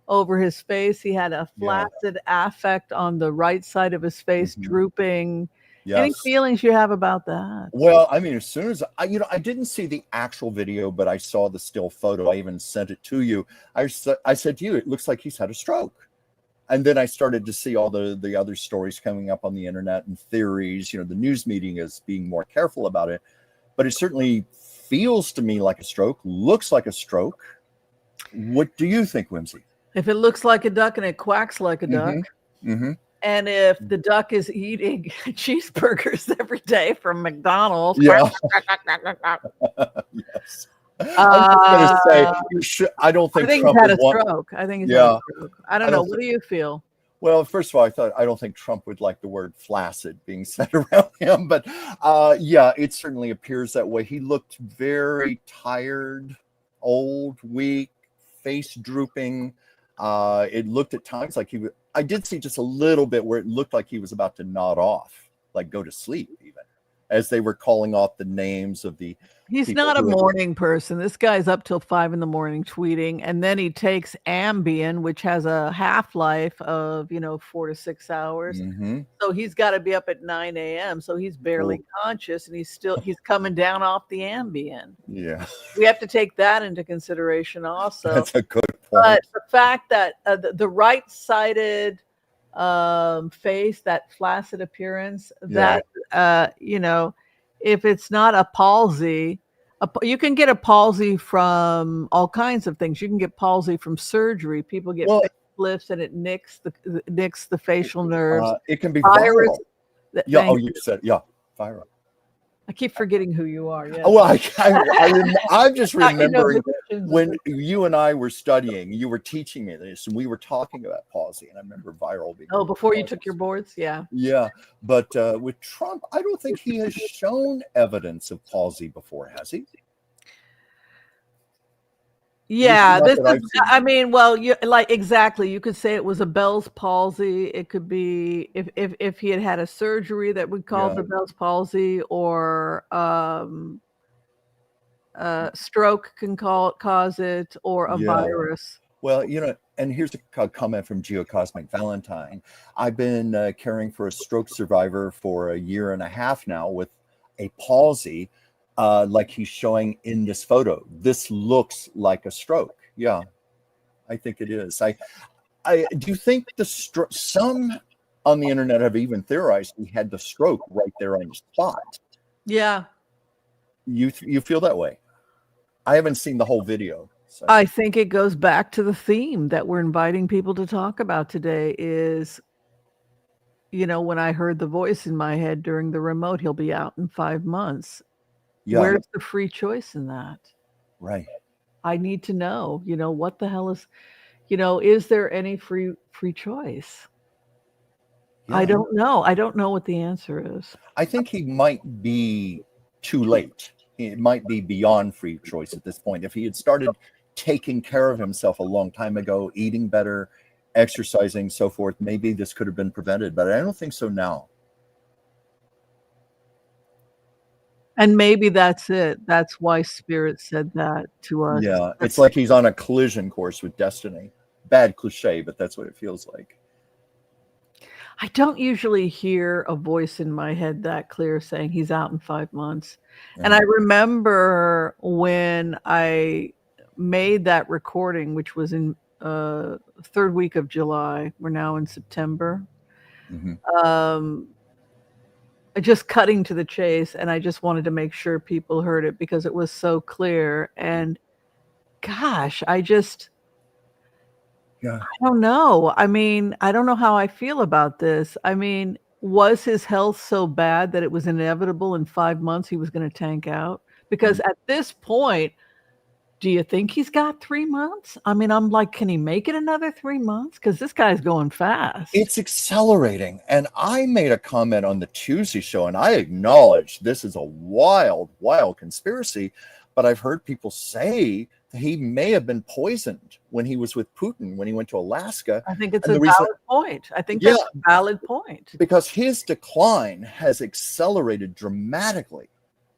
over his face. He had a flaccid affect on the right side of his face, drooping. Yes. Any feelings you have about that? Well, I mean, as soon as I didn't see the actual video, but I saw the still photo. I even sent it to you. I said to you, it looks like he's had a stroke. And then I started to see all the other stories coming up on the internet and theories. You know, the news media is being more careful about it, but it certainly feels to me like a stroke, looks like a stroke. What do you think, Whimsy? If it looks like a duck and it quacks like a duck. And if the duck is eating cheeseburgers every day from McDonald's, yes. I was going to say, I don't think Trump he's had a stroke. I think he's had a stroke. I don't know. What do you feel? Well, first of all, I don't think Trump would like the word flaccid being said around him, but it certainly appears that way. He looked very tired, old, weak, face drooping. It looked at times like I did see just a little bit where it looked like he was about to nod off, like go to sleep even, as they were calling off the names of the He's not a morning person. This guy's up till 5 a.m. tweeting, and then he takes Ambien, which has a half-life of 4 to 6 hours. So he's got to be up at 9 a.m. So he's barely conscious, and he's coming down off the Ambien. Yeah, we have to take that into consideration also. That's a good point. But the fact that the right-sided face, that flaccid appearance, that if it's not a palsy, you can get a palsy from all kinds of things. You can get palsy from surgery. People get facelifts and it nicks the facial nerves. It can be viral. You said viral. I keep forgetting who you are. Yeah. Well, I'm just remembering when you and I were studying, you were teaching me this, and we were talking about palsy, and I remember viral being. Oh, before you took your boards, yeah. Yeah, but with Trump, I don't think he has shown evidence of palsy before, has he? Yeah, exactly. You could say it was a Bell's palsy. It could be if he had a surgery that would cause the Bell's palsy, or stroke can cause it, or a virus. Well, and here's a comment from Geocosmic Valentine. I've been caring for a stroke survivor for a year and a half now with a palsy. Like he's showing in this photo. This looks like a stroke. Yeah, I think it is. do you think some on the internet have even theorized he had the stroke right there on the spot? Yeah. You feel that way? I haven't seen the whole video. So. I think it goes back to the theme that we're inviting people to talk about today is, when I heard the voice in my head during the remote, he'll be out in 5 months. Yeah. Where's the free choice in that? Right. I need to know, what the hell is there any free choice? Yeah. I don't know. I don't know what the answer is. I think he might be too late. It might be beyond free choice at this point. If he had started taking care of himself a long time ago, eating better, exercising, so forth, maybe this could have been prevented, but I don't think so now. And maybe that's it. That's why Spirit said that to us. Yeah, it's like he's on a collision course with destiny. Bad cliche, but that's what it feels like. I don't usually hear a voice in my head that clear saying he's out in 5 months. And I remember when I made that recording, which was in third week of July. We're now in September. Just cutting to the chase, and I just wanted to make sure people heard it because it was so clear. And gosh, I don't know. I mean, I don't know how I feel about this. I mean, was his health so bad that it was inevitable in 5 months he was going to tank out? Because at this point, do you think he's got 3 months? I mean, I'm like, can he make it another 3 months? Because this guy's going fast. It's accelerating. And I made a comment on the Tuesday show, and I acknowledge this is a wild, wild conspiracy. But I've heard people say that he may have been poisoned when he was with Putin, when he went to Alaska. I think it's a valid point. I think that's a valid point. Because his decline has accelerated dramatically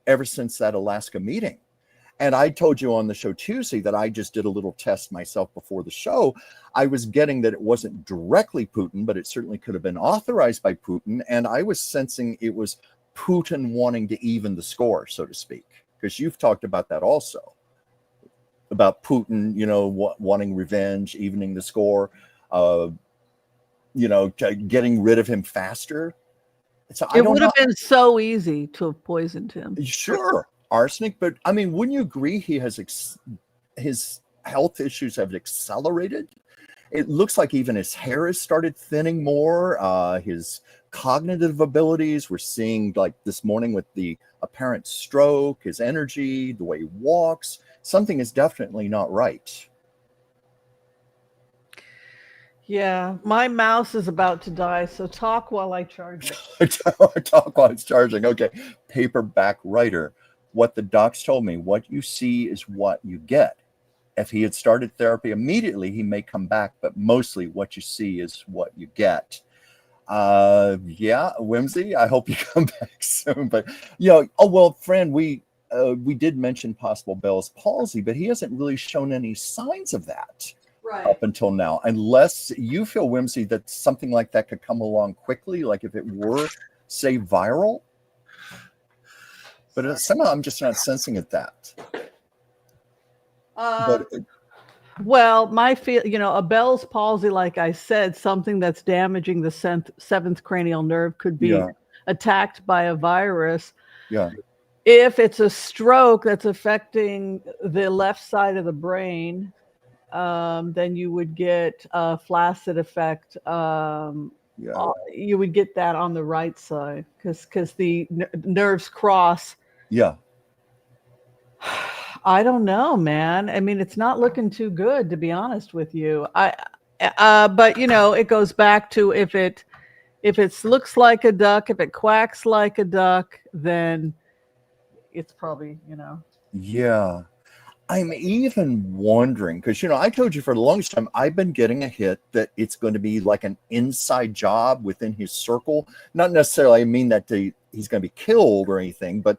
ever since that Alaska meeting. And I told you on the show Tuesday that I just did a little test myself before the show. I was getting that it wasn't directly Putin, but it certainly could have been authorized by Putin. And I was sensing it was Putin wanting to even the score, so to speak. Because you've talked about that also. About Putin, wanting revenge, evening the score, getting rid of him faster. So it would have been so easy to have poisoned him. Sure. Arsenic, but I mean, wouldn't you agree he has his health issues have accelerated? It looks like even his hair has started thinning more. His cognitive abilities, we're seeing like this morning with the apparent stroke, his energy, the way he walks, something is definitely not right. Yeah, my mouse is about to die, so talk while I charge it. Talk while it's charging. Okay, paperback writer. What the docs told me, what you see is what you get. If he had started therapy immediately, he may come back, but mostly what you see is what you get. Whimsy, I hope you come back soon. But friend, we did mention possible Bell's palsy, but he hasn't really shown any signs of that up until now, unless you feel, Whimsy, that something like that could come along quickly, like if it were, say, viral. But somehow I'm just not sensing it that. Well, a Bell's palsy, like I said, something that's damaging the seventh cranial nerve could be attacked by a virus. Yeah. If it's a stroke that's affecting the left side of the brain, then you would get a flaccid effect. You would get that on the right side because the nerves cross. Yeah. I don't know, man. I mean, it's not looking too good, to be honest with you. But it goes back to if it looks like a duck, if it quacks like a duck, then it's probably, Yeah. I'm even wondering, because, I told you for the longest time, I've been getting a hit that it's going to be like an inside job within his circle. Not necessarily, I mean that he's going to be killed or anything, but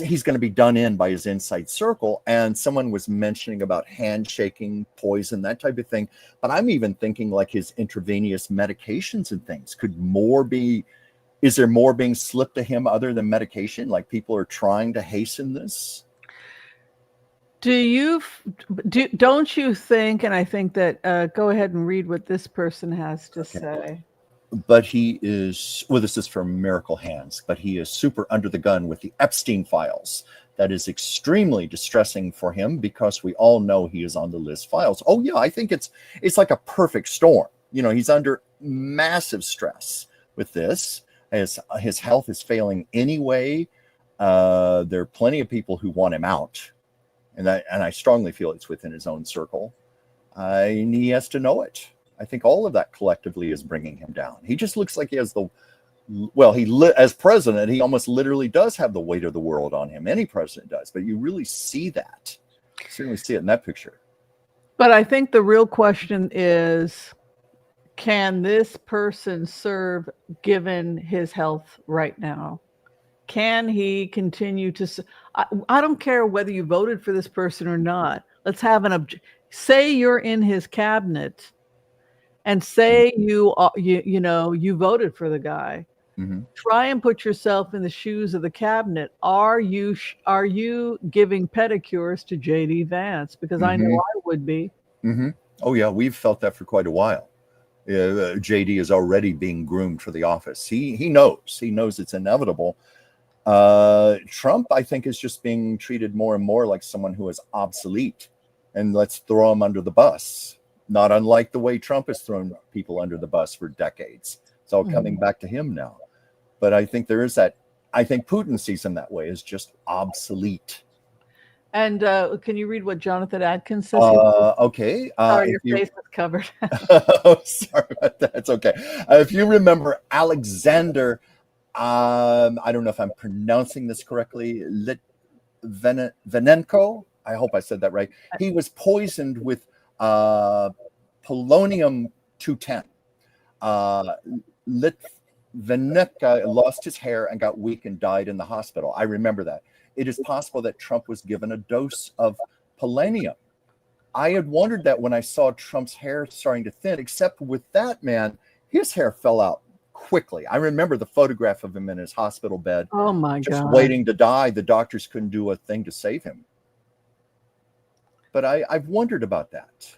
he's going to be done in by his inside circle. And someone was mentioning about handshaking, poison, that type of thing. But I'm even thinking like his intravenous medications and things is there more being slipped to him other than medication? Like people are trying to hasten this? Don't you think, and I think that, go ahead and read what this person has to Okay. say. But he is, well, this is from Miracle Hands, but he is super under the gun with the Epstein files. That is extremely distressing for him because we all know he is on the Liz files. Oh yeah, I think it's like a perfect storm. You know, he's under massive stress with this. His health is failing anyway. There are plenty of people who want him out, and I strongly feel it's within his own circle. And he has to know it. I think all of that collectively is bringing him down. He just looks like he has as president, he almost literally does have the weight of the world on him. Any president does, but you really see that. You certainly see it in that picture. But I think the real question is, can this person serve given his health right now? Can he continue to? I don't care whether you voted for this person or not. Let's have say you're in his cabinet, and say you voted for the guy. Mm-hmm. Try and put yourself in the shoes of the cabinet. Are you giving pedicures to JD Vance? Because I know I would be. Mm-hmm. Oh yeah, we've felt that for quite a while. JD is already being groomed for the office. He knows it's inevitable. Trump, I think, is just being treated more and more like someone who is obsolete, and let's throw him under the bus. Not unlike the way Trump has thrown people under the bus for decades. It's all coming back to him now. But I think there is that. I think Putin sees him that way, as just obsolete. And can you read what Jonathan Adkins says? Okay. Sorry, your face is covered. Oh, sorry about that. It's okay. If you remember Alexander, I don't know if I'm pronouncing this correctly, Litvinenko. I hope I said that right. He was poisoned with polonium-210. Litvinenko lost his hair and got weak and died in the hospital. I remember that. It is possible that Trump was given a dose of polonium. I had wondered that when I saw Trump's hair starting to thin, except with that man, his hair fell out quickly. I remember the photograph of him in his hospital bed. Oh my God. Just waiting to die. The doctors couldn't do a thing to save him. But I've wondered about that.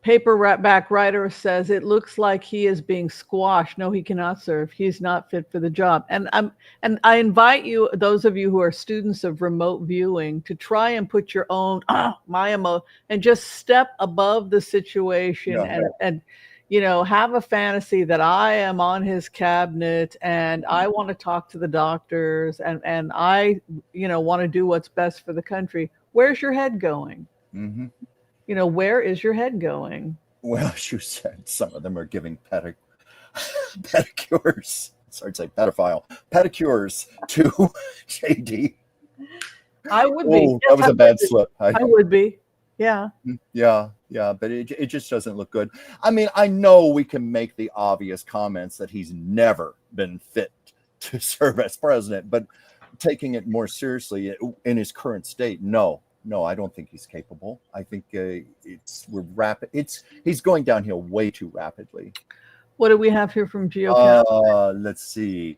Paperback writer says it looks like he is being squashed. No, he cannot serve. He's not fit for the job. And I invite you, those of you who are students of remote viewing, to try and put your own and just step above the situation and have a fantasy that I am on his cabinet and I want to talk to the doctors and I want to do what's best for the country. Where's your head going? Mm-hmm. Where is your head going? Well, as you said, some of them are giving pedicures. Sorry to say pedophile. Pedicures to JD. I would be. Oh, that was a bad slip. I would be. Yeah. Yeah. But it just doesn't look good. I mean, I know we can make the obvious comments that he's never been fit to serve as president, but taking it more seriously in his current state, no, I don't think he's capable. I think he's going downhill way too rapidly. What do we have here from Geopolitical? Let's see.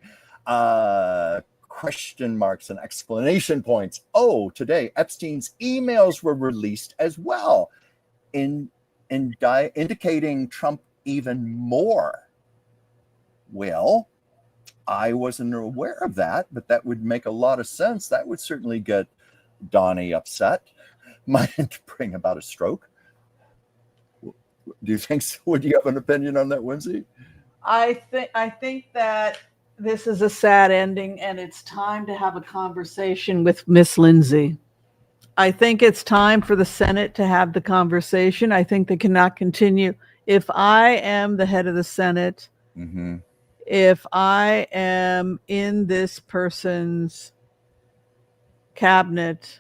Question marks and exclamation points. Oh, today Epstein's emails were released as well, indicating Trump even more. Well, I wasn't aware of that, but that would make a lot of sense. That would certainly get Donnie upset. Might bring about a stroke. Do you think so? Would you have an opinion on that, Whimsy? I think that this is a sad ending, and it's time to have a conversation with Miss Lindsay. I think it's time for the Senate to have the conversation. I think they cannot continue. If I am the head of the Senate, if I am in this person's cabinet,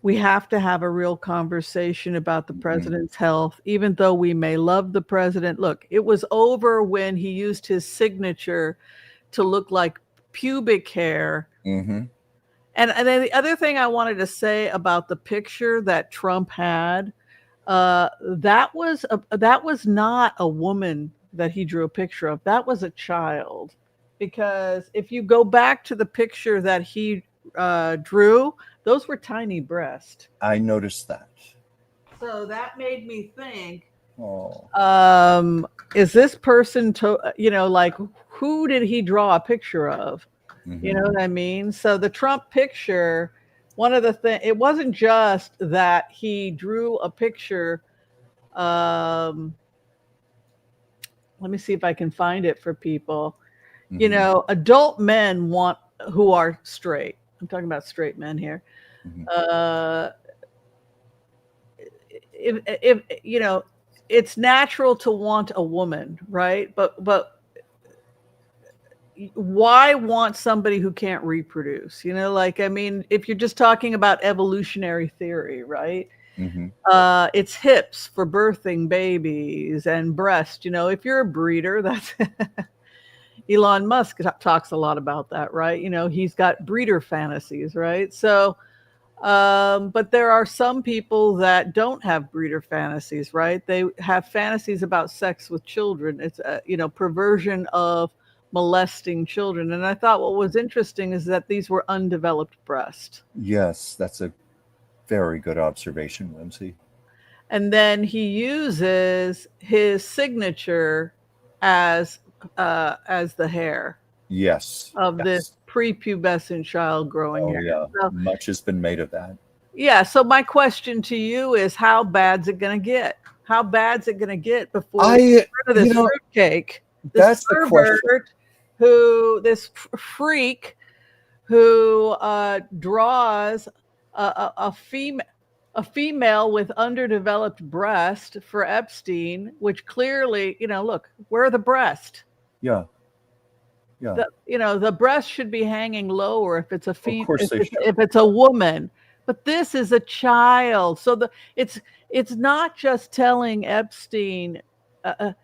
we have to have a real conversation about the president's health, even though we may love the president. Look, it was over when he used his signature to look like pubic hair. And then the other thing I wanted to say about the picture that Trump had, that was not a woman that he drew a picture of. That was a child. Because if you go back to the picture that he drew, those were tiny breasts. I noticed that. So that made me think, Oh. is this person like, who did he draw a picture of? You know what I mean? So the Trump picture, one of the things, it wasn't just that he drew a picture. Let me see if I can find it for people. You know, adult men who are straight. I'm talking about straight men here. If you know, it's natural to want a woman, right? But why want somebody who can't reproduce? You know, like, I mean, if you're just talking about evolutionary theory, right? It's hips for birthing babies and breast. You know, if you're a breeder, that's Elon Musk talks a lot about that, right? You know, he's got breeder fantasies, right? So, but there are some people that don't have breeder fantasies, right? They have fantasies about sex with children. It's perversion of molesting children. And I thought what was interesting is that these were undeveloped breasts. Yes, that's a very good observation, Whimsy. And then he uses his signature as the hair. Yes. Of this prepubescent child growing hair. Yeah. So, much has been made of that. Yeah. So my question to you is, how bad's it going to get? How bad's it going to get before we get rid of this fruitcake? That's the question. This freak who draws a female with underdeveloped breast for Epstein, which clearly, look, where are the breasts? Yeah. Yeah. The breast should be hanging lower if it's a female, of course if it's a woman. But this is a child, so it's not just telling Epstein, the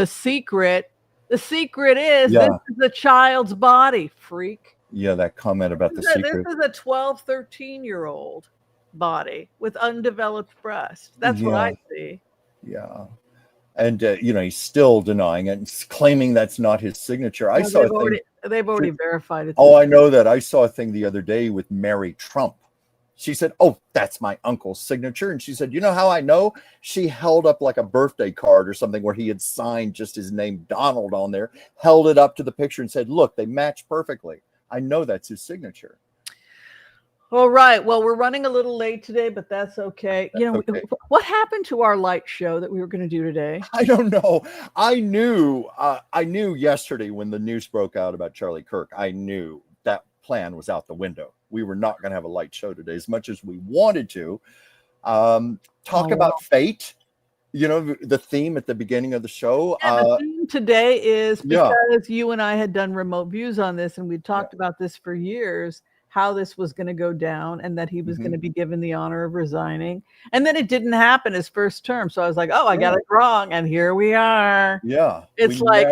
secret. The secret is this is a child's body, freak. Yeah, that comment about the secret. This is a 12, 13-year-old body with undeveloped breast. That's what I see. Yeah. And, he's still denying it and claiming that's not his signature. They've already verified it. Oh, I know that. I saw a thing the other day with Mary Trump. She said, oh, that's my uncle's signature. And she said, you know how I know? She held up like a birthday card or something where he had signed just his name, Donald, on there, held it up to the picture and said, look, they match perfectly. I know that's his signature. All right. Well, we're running a little late today, but that's okay. What happened to our light show that we were going to do today? I don't know. I knew yesterday when the news broke out about Charlie Kirk, I knew that plan was out the window. We were not going to have a light show today as much as we wanted to. Talk about fate. The theme at the beginning of the show. The theme today is because you and I had done remote views on this, and we talked about this for years, how this was going to go down and that he was going to be given the honor of resigning. And then it didn't happen his first term. So I was like, oh, I got it wrong. And here we are. Yeah. It's like,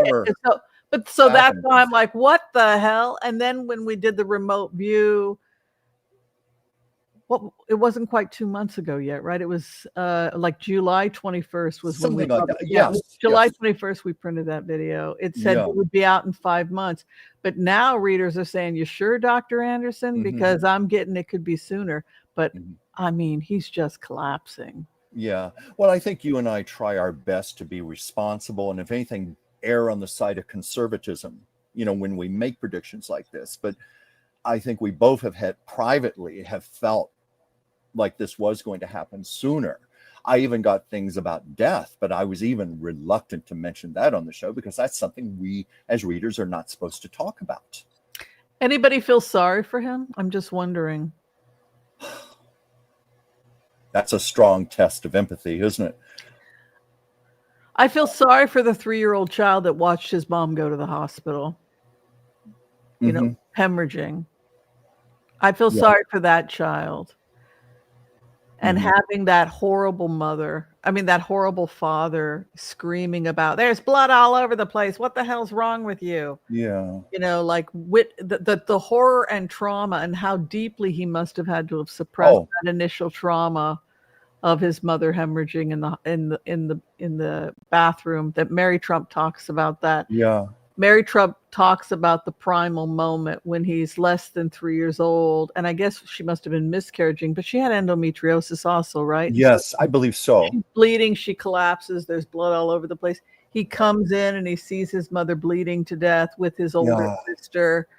so that's why I'm like, what the hell? And then when we did the remote view, it wasn't quite 2 months ago yet, right? It was like July 21st was something when like that. Yeah, July 21st we printed that video. It said it would be out in 5 months, but now readers are saying, "You sure, Dr. Anderson?" Because I'm getting it could be sooner. But I mean, he's just collapsing. Yeah. Well, I think you and I try our best to be responsible, and if anything, err on the side of conservatism. When we make predictions like this, but I think we both have felt like this was going to happen sooner. I even got things about death, but I was even reluctant to mention that on the show because that's something we as readers are not supposed to talk about. Anybody feel sorry for him? I'm just wondering. That's a strong test of empathy, isn't it? I feel sorry for the 3-year-old child that watched his mom go to the hospital, hemorrhaging. I feel sorry for that child. And having that horrible that horrible father screaming about, there's blood all over the place. What the hell's wrong with you? Yeah. Like with the horror and trauma and how deeply he must have had to have suppressed that initial trauma of his mother hemorrhaging in the bathroom. That Mary Trump talks about that. Yeah. Mary Trump talks about the primal moment when he's less than 3 years old. And I guess she must have been miscarrying, but she had endometriosis also, right? Yes, I believe so. She's bleeding, she collapses, there's blood all over the place. He comes in and he sees his mother bleeding to death with his older sister.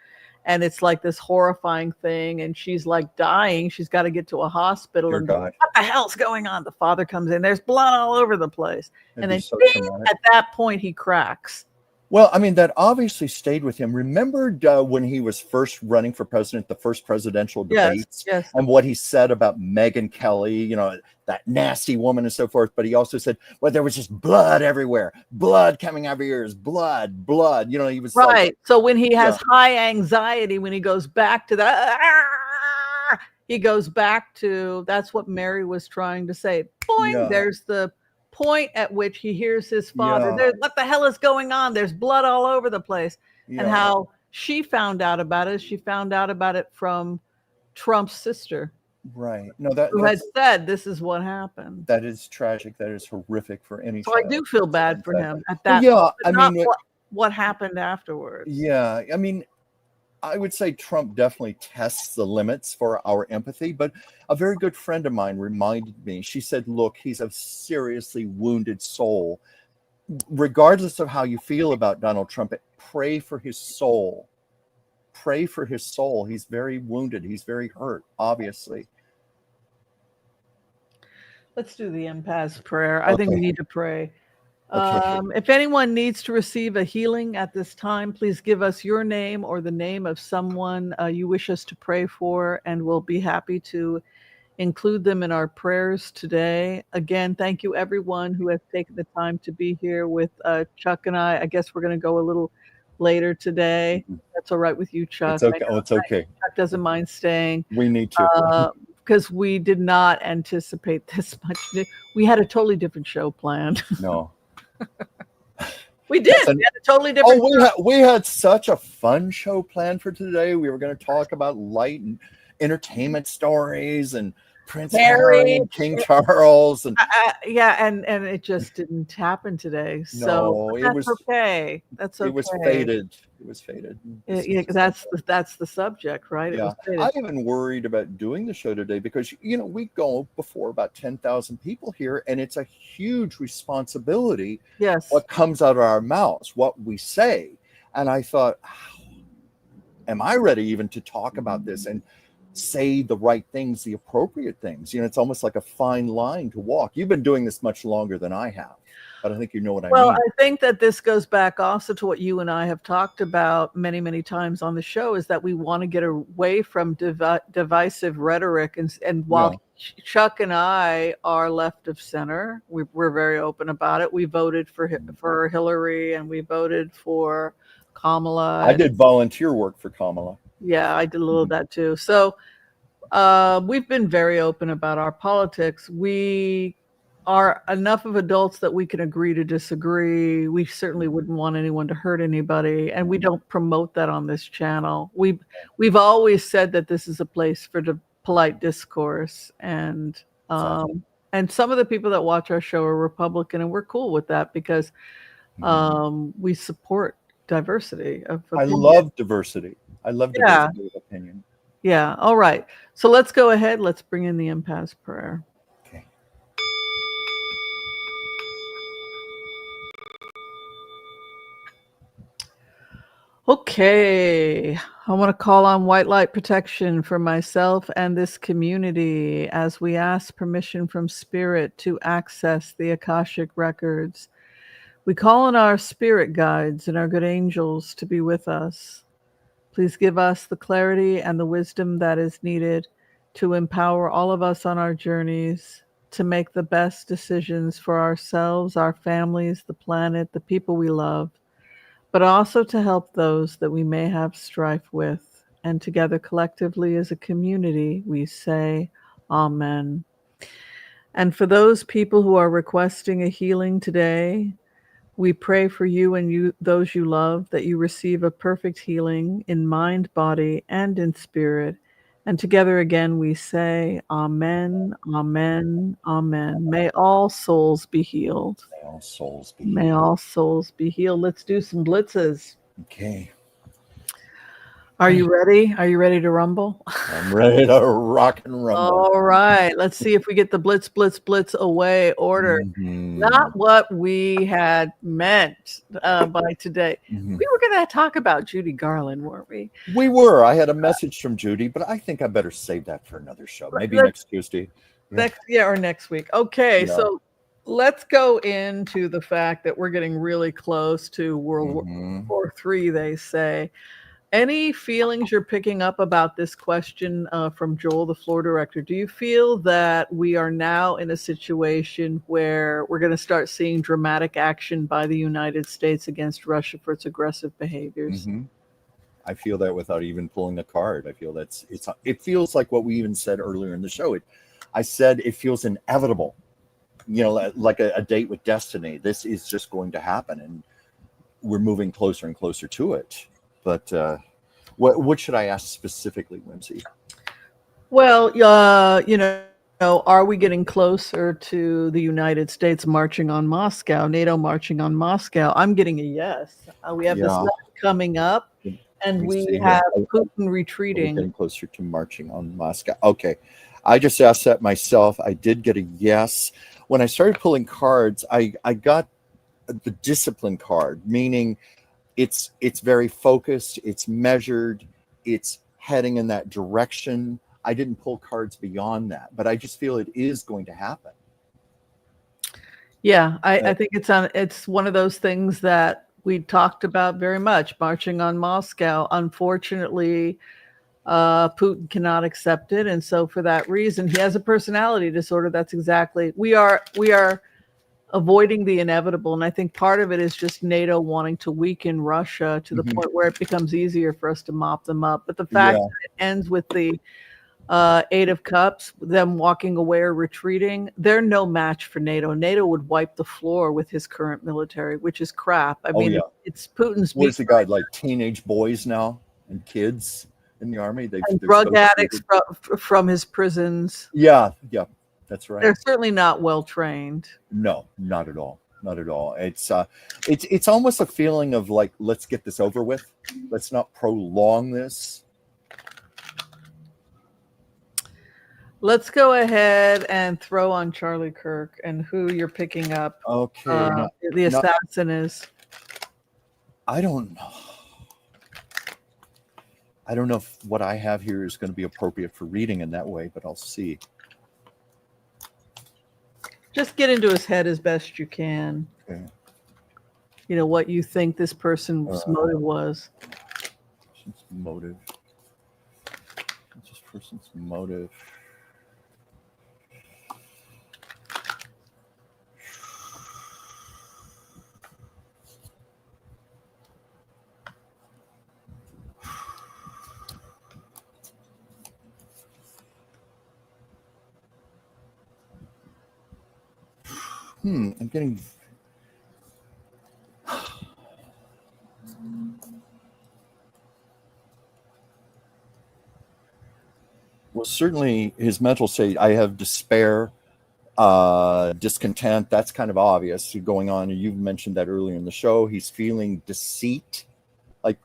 And it's like this horrifying thing. And she's like dying. She's got to get to a hospital. Dear And God. what the hell's going on? The father comes in. There's blood all over the place. That'd and be then so ding, traumatic. at that point, he cracks. Well, I mean, that obviously stayed with him. Remembered when he was first running for president, the first presidential debates, Yes. and what he said about Megyn Kelly, you know, that nasty woman and so forth. But he also said, well, there was just blood everywhere, blood coming out of your ears, blood. You know, he was right. like, so when he has high anxiety, when he goes back to that, he goes back to, that's what Mary was trying to say. Boing, there's the point at which he hears his father. What the hell is going on? There's blood all over the place. And how she found out about it. She found out about it from Trump's sister. Right. No, who had said this is what happened. That is tragic. That is horrific for any So child. I do feel bad for him at that. Well, I mean, what happened afterwards. Yeah. I mean, I would say Trump definitely tests the limits for our empathy, but a very good friend of mine reminded me, she said, look, he's a seriously wounded soul. Regardless of how you feel about Donald Trump, pray for his soul. Pray for his soul. He's very wounded. He's very hurt, obviously. Let's do the empath prayer. I think we need to pray. If anyone needs to receive a healing at this time, please give us your name or the name of someone you wish us to pray for, and we'll be happy to include them in our prayers today. Again, thank you everyone who has taken the time to be here with Chuck and I. I guess we're going to go a little later today. That's all right with you, Chuck. It's okay. It's okay. Chuck doesn't mind staying. We need to. Because we did not anticipate this much. We had a totally different show planned. No. We did. We had a totally different we had such a fun show planned for today. We were going to talk about light and entertainment stories and Prince Harry and King Charles. And and it just didn't happen today. So that's okay. That's okay. It was fated. It was fated. That's the subject, right? Yeah. I even worried about doing the show today because, you know, we go before about 10,000 people here, and it's a huge responsibility. Yes. What comes out of our mouths, what we say. And I thought, am I ready even to talk about this and say the right things, the appropriate things? You know, it's almost like a fine line to walk. You've been doing this much longer than I have, but I think you know what I mean. Well, I think that this goes back also to what you and I have talked about many, many times on the show, is that we want to get away from divisive rhetoric. And while Chuck and I are left of center, we're very open about it. We voted for Hillary, and we voted for Kamala. I did volunteer work for Kamala. Yeah, I did a little of that too. So we've been very open about our politics. We are enough of adults that we can agree to disagree. We certainly wouldn't want anyone to hurt anybody, and we don't promote that on this channel. We've always said that this is a place for the polite discourse, and some of the people that watch our show are Republican, and we're cool with that because we support diversity of opinion. I love diversity. I love diversity of opinion. Yeah. All right. So let's go ahead. Let's bring in the empath prayer. Okay. Okay. I want to call on white light protection for myself and this community as we ask permission from Spirit to access the Akashic records. We call on our spirit guides and our good angels to be with us. Please give us the clarity and the wisdom that is needed to empower all of us on our journeys to make the best decisions for ourselves, our families, the planet, the people we love, but also to help those that we may have strife with. And together collectively as a community, we say, Amen. And for those people who are requesting a healing today, we pray for you and those you love, that you receive a perfect healing in mind, body, and in spirit. And together again we say, Amen, Amen, Amen. May all souls be healed. May all souls be healed. May all souls be healed. Let's do some blitzes. Okay. Are you ready? Are you ready to rumble? I'm ready to rock and rumble. All right. Let's see if we get the blitz, blitz, blitz away order. Mhm. Not what we had meant by today. Mhm. We were going to talk about Judy Garland, weren't we? We were. I had a message from Judy, but I think I better save that for another show. Maybe Let's- next Tuesday. Yeah. or next week. Okay, Yeah. so let's go into the fact that we're getting really close to World Mhm. War III, they say. Any feelings you're picking up about this question from Joel, the floor director? Do you feel that we are now in a situation where we're going to start seeing dramatic action by the United States against Russia for its aggressive behaviors? Mhm. I feel that without even pulling a card. I feel it feels like what we even said earlier in the show. I said it feels inevitable, like a date with destiny. This is just going to happen, and we're moving closer and closer to it. But what should I ask specifically, Whimsy? Well, are we getting closer to the United States marching on Moscow, NATO marching on Moscow? I'm getting a yes. We have this Yeah. night coming up, and Let me we see here. have Putin We're retreating. getting closer to marching on Moscow. Okay. I just asked that myself. I did get a yes. When I started pulling cards, I got the discipline card, meaning it's very focused, it's measured, it's heading in that direction. I didn't pull cards beyond that, but I just feel it is going to happen. Yeah, I think it's one of those things that we talked about very much, marching on Moscow. Unfortunately, Putin cannot accept it, and so for that reason, he has a personality disorder. That's exactly we are avoiding the inevitable, and I think part of it is just NATO wanting to weaken Russia to the point where it becomes easier for us to mop them up. But the fact that it ends with the Eight of Cups, them walking away or retreating, they're no match for NATO. NATO would wipe the floor with his current military, which is crap. I mean, it's Putin's. Where's the guy? Like teenage boys now and kids in the army? They're drug so addicts stupid. from his prisons. Yeah, that's right. They're certainly not well trained. No, not at all. Not at all. It's almost a feeling of like, let's get this over with. Let's not prolong this. Let's go ahead and throw on Charlie Kirk and who you're picking up. Okay. The assassin is. I don't know. I don't know if what I have here is going to be appropriate for reading in that way, but I'll see. Just get into his head as best you can. Okay. You know, what you think this person's motive was. Motive. What's this person's motive? I'm getting. Well, certainly his mental state. I have despair, discontent. That's kind of obvious going on. And you mentioned that earlier in the show. He's feeling deceit, like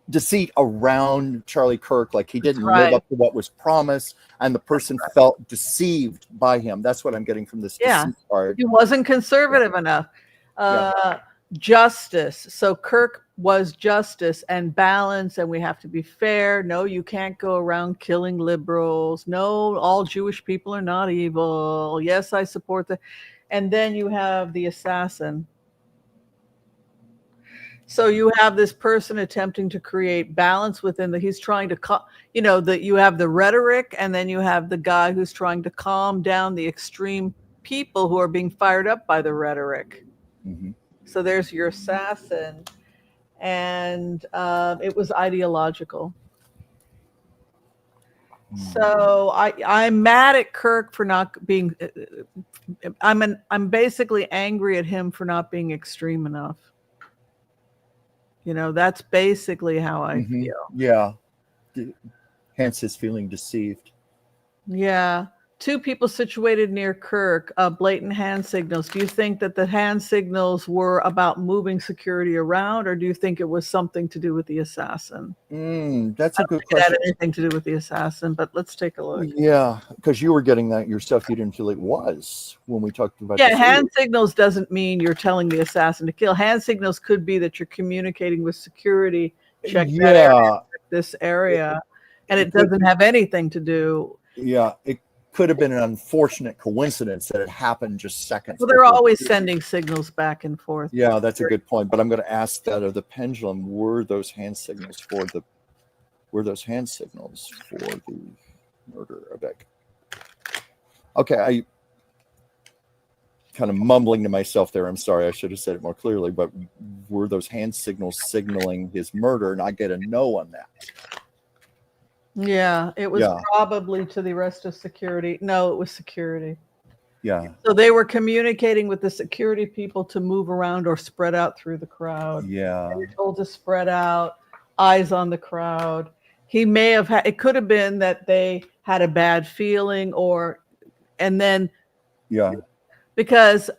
deceit around Charlie Kirk, like he didn't live up to what was promised, and the person felt deceived by him. That's what I'm getting from this deceit card. He wasn't conservative enough. Justice. So Kirk was justice and balance, and we have to be fair. No, you can't go around killing liberals. No, all Jewish people are not evil. Yes, I support the. And then you have the assassin. So you have this person attempting to create balance within he's trying to, that you have the rhetoric, and then you have the guy who's trying to calm down the extreme people who are being fired up by the rhetoric. Mm-hmm. So there's your assassin, and it was ideological. So I'm mad at Kirk for not being. I'm basically angry at him for not being extreme enough. That's basically how I feel. Yeah. Hence his feeling deceived. Yeah. two people situated near Kirk, blatant hand signals. Do you think that the hand signals were about moving security around, or do you think it was something to do with the assassin? That's a good It had question. anything to do with the assassin, but let's take a look. Yeah, because you were getting that yourself. You didn't feel it was when we talked about Yeah, this hand earlier. signals doesn't mean you're telling the assassin to kill. Hand signals could be that you're communicating with security. Check that area, Yeah, check this area, and it it could. doesn't have anything to do. Yeah, it could have been an unfortunate coincidence that it happened just seconds Well, they're before. always sending signals back and forth. Yeah, that's a good point. But I'm going to ask that of the pendulum. Were those hand signals for the murder of Egg? Okay, I kind of mumbling to myself there. I'm sorry, I should have said it more clearly. But were those hand signals signaling his murder? And I get a no on that. Yeah, it was Yeah. probably to the rest of security. No, it was security. Yeah. So they were communicating with the security people to move around or spread out through the crowd. Yeah. They were told to spread out, eyes on the crowd. He may have had, it could have been that they had a bad feeling, and then Yeah. because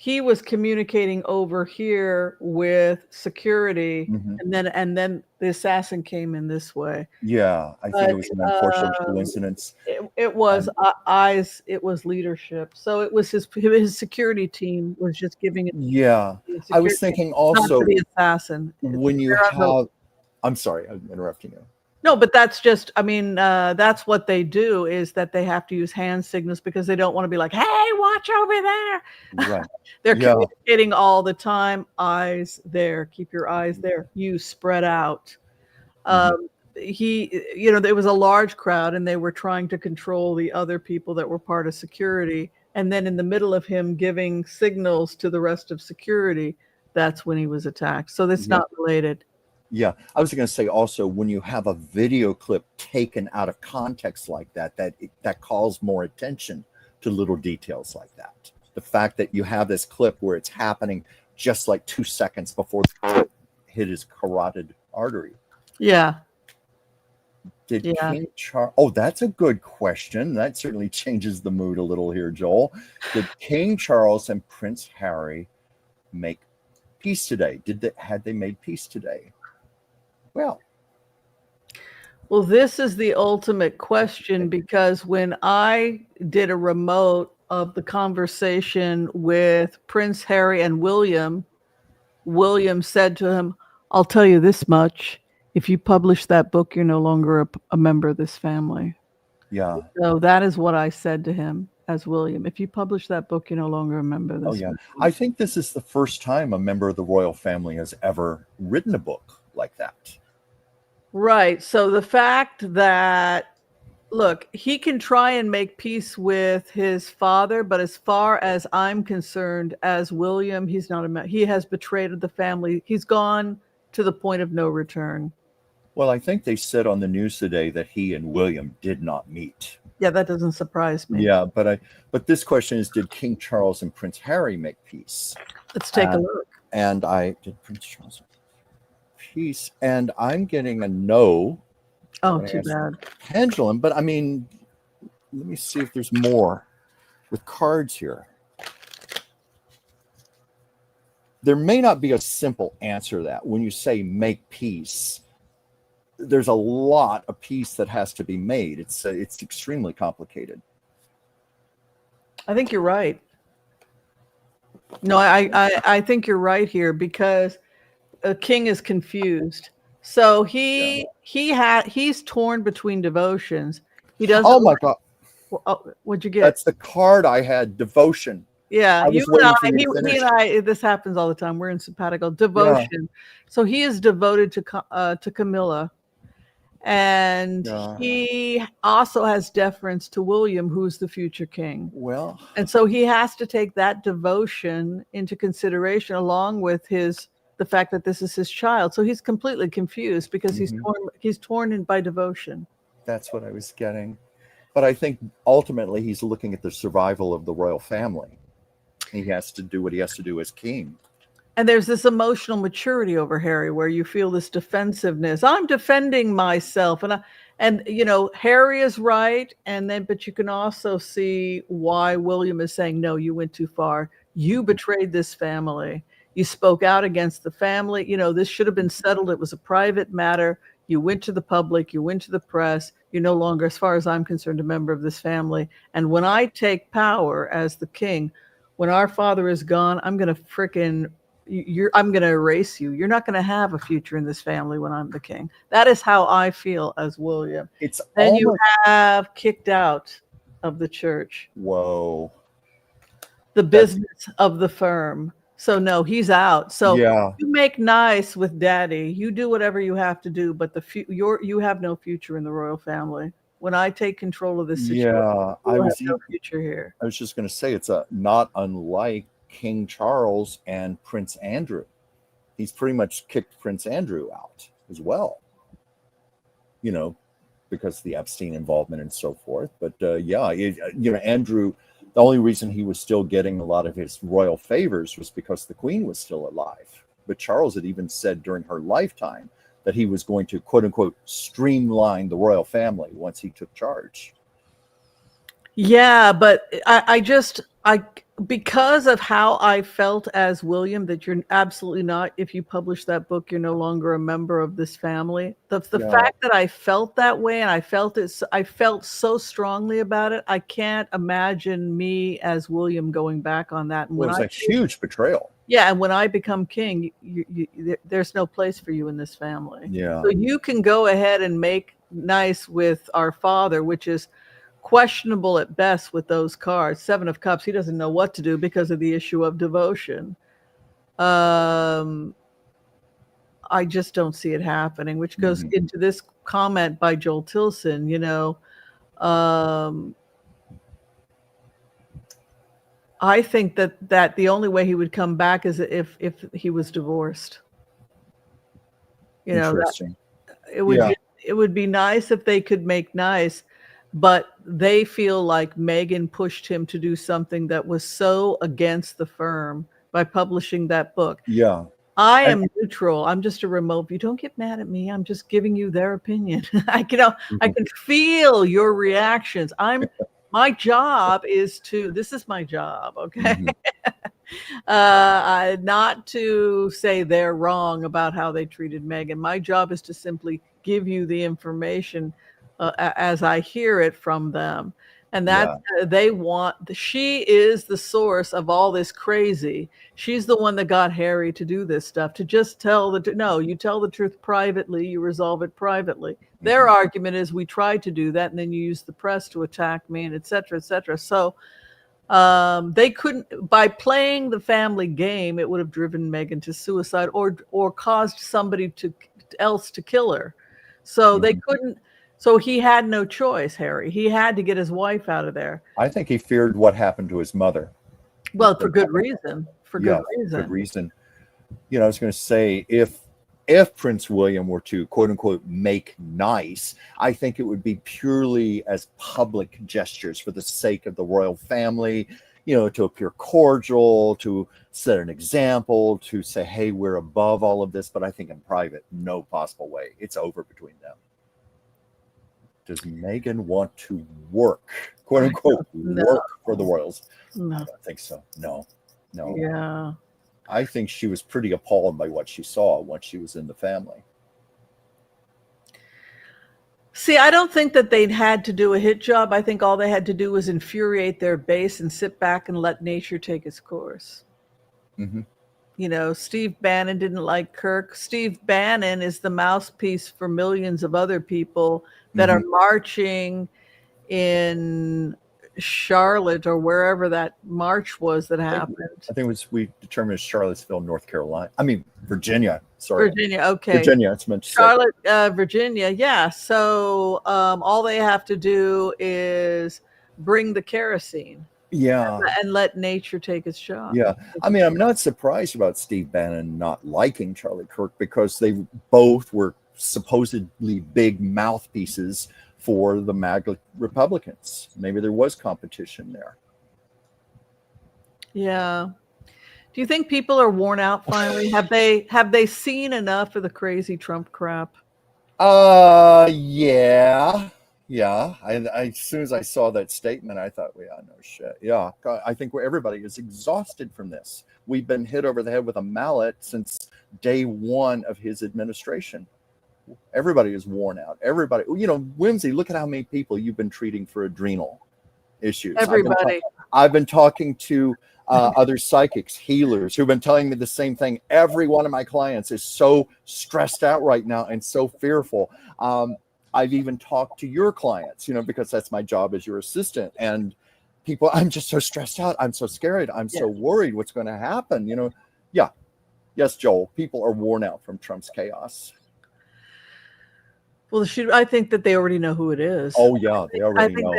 he was communicating over here with security, Mhm. and then the assassin came in this way. Yeah. I think it was an unfortunate coincidence. It was eyes. It was leadership. So it was his security team was just giving it. Yeah. I was thinking not also to the assassin. when you have. I'm sorry, I'm interrupting you. No, but that's just, I mean, that's what they do, is that they have to use hand signals because they don't want to be like, hey, watch over there. Right. They're Yeah. communicating all the time. Eyes there. Keep your eyes there. You spread out. There was a large crowd and they were trying to control the other people that were part of security. And then in the middle of him giving signals to the rest of security, that's when he was attacked. So that's not related. Yeah, I was going to say also, when you have a video clip taken out of context like that, that calls more attention to little details like that. The fact that you have this clip where it's happening just like 2 seconds before the bullet hit his carotid artery. Yeah. Did King Charles? Oh, that's a good question. That certainly changes the mood a little here, Joel. Did King Charles and Prince Harry make peace today? Had they made peace today? Well, this is the ultimate question, because when I did a remote of the conversation with Prince Harry and William said to him, I'll tell you this much. If you publish that book, you're no longer a member of this family. Yeah. So that is what I said to him as William. If you publish that book, you're no longer a member of this family. I think this is the first time a member of the royal family has ever written a book like that. Right. So the fact that, look, he can try and make peace with his father, but as far as I'm concerned, as William, he's not he has betrayed the family. He's gone to the point of no return. Well, I think they said on the news today that he and William did not meet. Yeah, that doesn't surprise me. Yeah, but this question is, did King Charles and Prince Harry make peace? Let's take a look. And did Prince Charles peace? And I'm getting a no. Oh, too bad. Pendulum, but I mean, let me see if there's more with cards here. There may not be a simple answer to that. When you say make peace, there's a lot of peace that has to be made. It's extremely complicated. I think you're right. No, I think you're right here, because a king is confused. So he's torn between devotions. He doesn't. Oh my God! What'd you get? That's the card I had. Devotion. Yeah, he and I. This happens all the time. We're in sabbatical. Devotion. Yeah. So he is devoted to Camilla, and he also has deference to William, who's the future king. Well, and so he has to take that devotion into consideration, along with the fact that this is his child. So he's completely confused because he's torn by devotion. That's what I was getting. But I think ultimately he's looking at the survival of the royal family. He has to do what he has to do as king. And there's this emotional maturity over Harry where you feel this defensiveness. I'm defending myself. And Harry is right, but you can also see why William is saying, no, you went too far. You betrayed this family. You spoke out against the family. This should have been settled. It was a private matter. You went to the public, you went to the press. You're no longer, as far as I'm concerned, a member of this family. And when I take power as the king, when our father is gone, I'm going to I'm going to erase you. You're not going to have a future in this family when I'm the king. That is how I feel as William. It's Then almost, you have kicked out of the church, whoa. the business of the firm. So no, he's out. So Yeah. you make nice with daddy. You do whatever you have to do, but you have no future in the royal family. When I take control of this situation, Yeah, you have no future here. I was just going to say it's not unlike King Charles and Prince Andrew. He's pretty much kicked Prince Andrew out as well, because of the Epstein involvement and so forth. But Andrew, the only reason he was still getting a lot of his royal favors was because the Queen was still alive. But Charles had even said during her lifetime that he was going to, quote unquote, streamline the royal family once he took charge. Yeah, but I because of how I felt as William, that you're absolutely not, if you publish that book, you're no longer a member of this family. The fact that I felt that way, and I felt so strongly about it, I can't imagine me as William going back on that. And It was a huge betrayal. Yeah, and when I become king, there's no place for you in this family. Yeah. So you can go ahead and make nice with our father, which is questionable at best with those cards. 7 of Cups, he doesn't know what to do because of the issue of devotion. I just don't see it happening, which goes into this comment by Joel Tilson, I think that the only way he would come back is if he was divorced. Interesting. It would be nice if they could make nice, but they feel like Meghan pushed him to do something that was so against the firm by publishing that book. Yeah. I am neutral. I'm just a remote. You don't get mad at me. I'm just giving you their opinion. I can feel your reactions. My job is this is my job, okay? Not to say they're wrong about how they treated Meghan. My job is to simply give you the information as I hear it from them. And that she is the source of all this crazy. She's the one that got Harry to do this stuff, to just you tell the truth privately, you resolve it privately. Their argument is we tried to do that, and then you use the press to attack me, and et cetera, et cetera. So they couldn't, by playing the family game, it would have driven Meghan to suicide or caused somebody else to kill her. So they couldn't. So he had no choice, Harry. He had to get his wife out of there. I think he feared what happened to his mother. Well, for good reason. Good reason. I was going to say, if Prince William were to, quote unquote, make nice, I think it would be purely as public gestures for the sake of the royal family, to appear cordial, to set an example, to say, hey, we're above all of this. But I think in private, no possible way. It's over between them. Does Meghan want to work, quote unquote, work for the royals? No. I don't think so. No. Yeah. I think she was pretty appalled by what she saw once she was in the family. See, I don't think that they'd had to do a hit job. I think all they had to do was infuriate their base and sit back and let nature take its course. Steve Bannon didn't like Kirk. Steve Bannon is the mouthpiece for millions of other people that are marching in Charlotte or wherever that march was that happened. I think we determined it's Charlottesville, North Carolina. I mean, Virginia. Sorry. Virginia. Okay. Virginia. It's meant to Charlotte, Virginia. Yeah. So all they have to do is bring the kerosene. Yeah. And let nature take its shot. Yeah. I mean, I'm not surprised about Steve Bannon not liking Charlie Kirk, because they both were supposedly big mouthpieces for the MAGA Republicans. Maybe there was competition there. Yeah. Do you think people are worn out finally? Have they seen enough of the crazy Trump crap? Yeah. Yeah. As soon as I saw that statement, I thought, well, yeah, no shit. Yeah. I think everybody is exhausted from this. We've been hit over the head with a mallet since day one of his administration. Everybody is worn out. Everybody, Whimsy, look at how many people you've been treating for adrenal issues. Everybody. I've been talking to other psychics, healers who've been telling me the same thing. Every one of my clients is so stressed out right now and so fearful. I've even talked to your clients, because that's my job as your assistant. And people, I'm just so stressed out. I'm so scared. I'm so worried what's going to happen. Yeah. Yes, Joel, people are worn out from Trump's chaos. Well, I think that they already know who it is. Oh, yeah, they already know.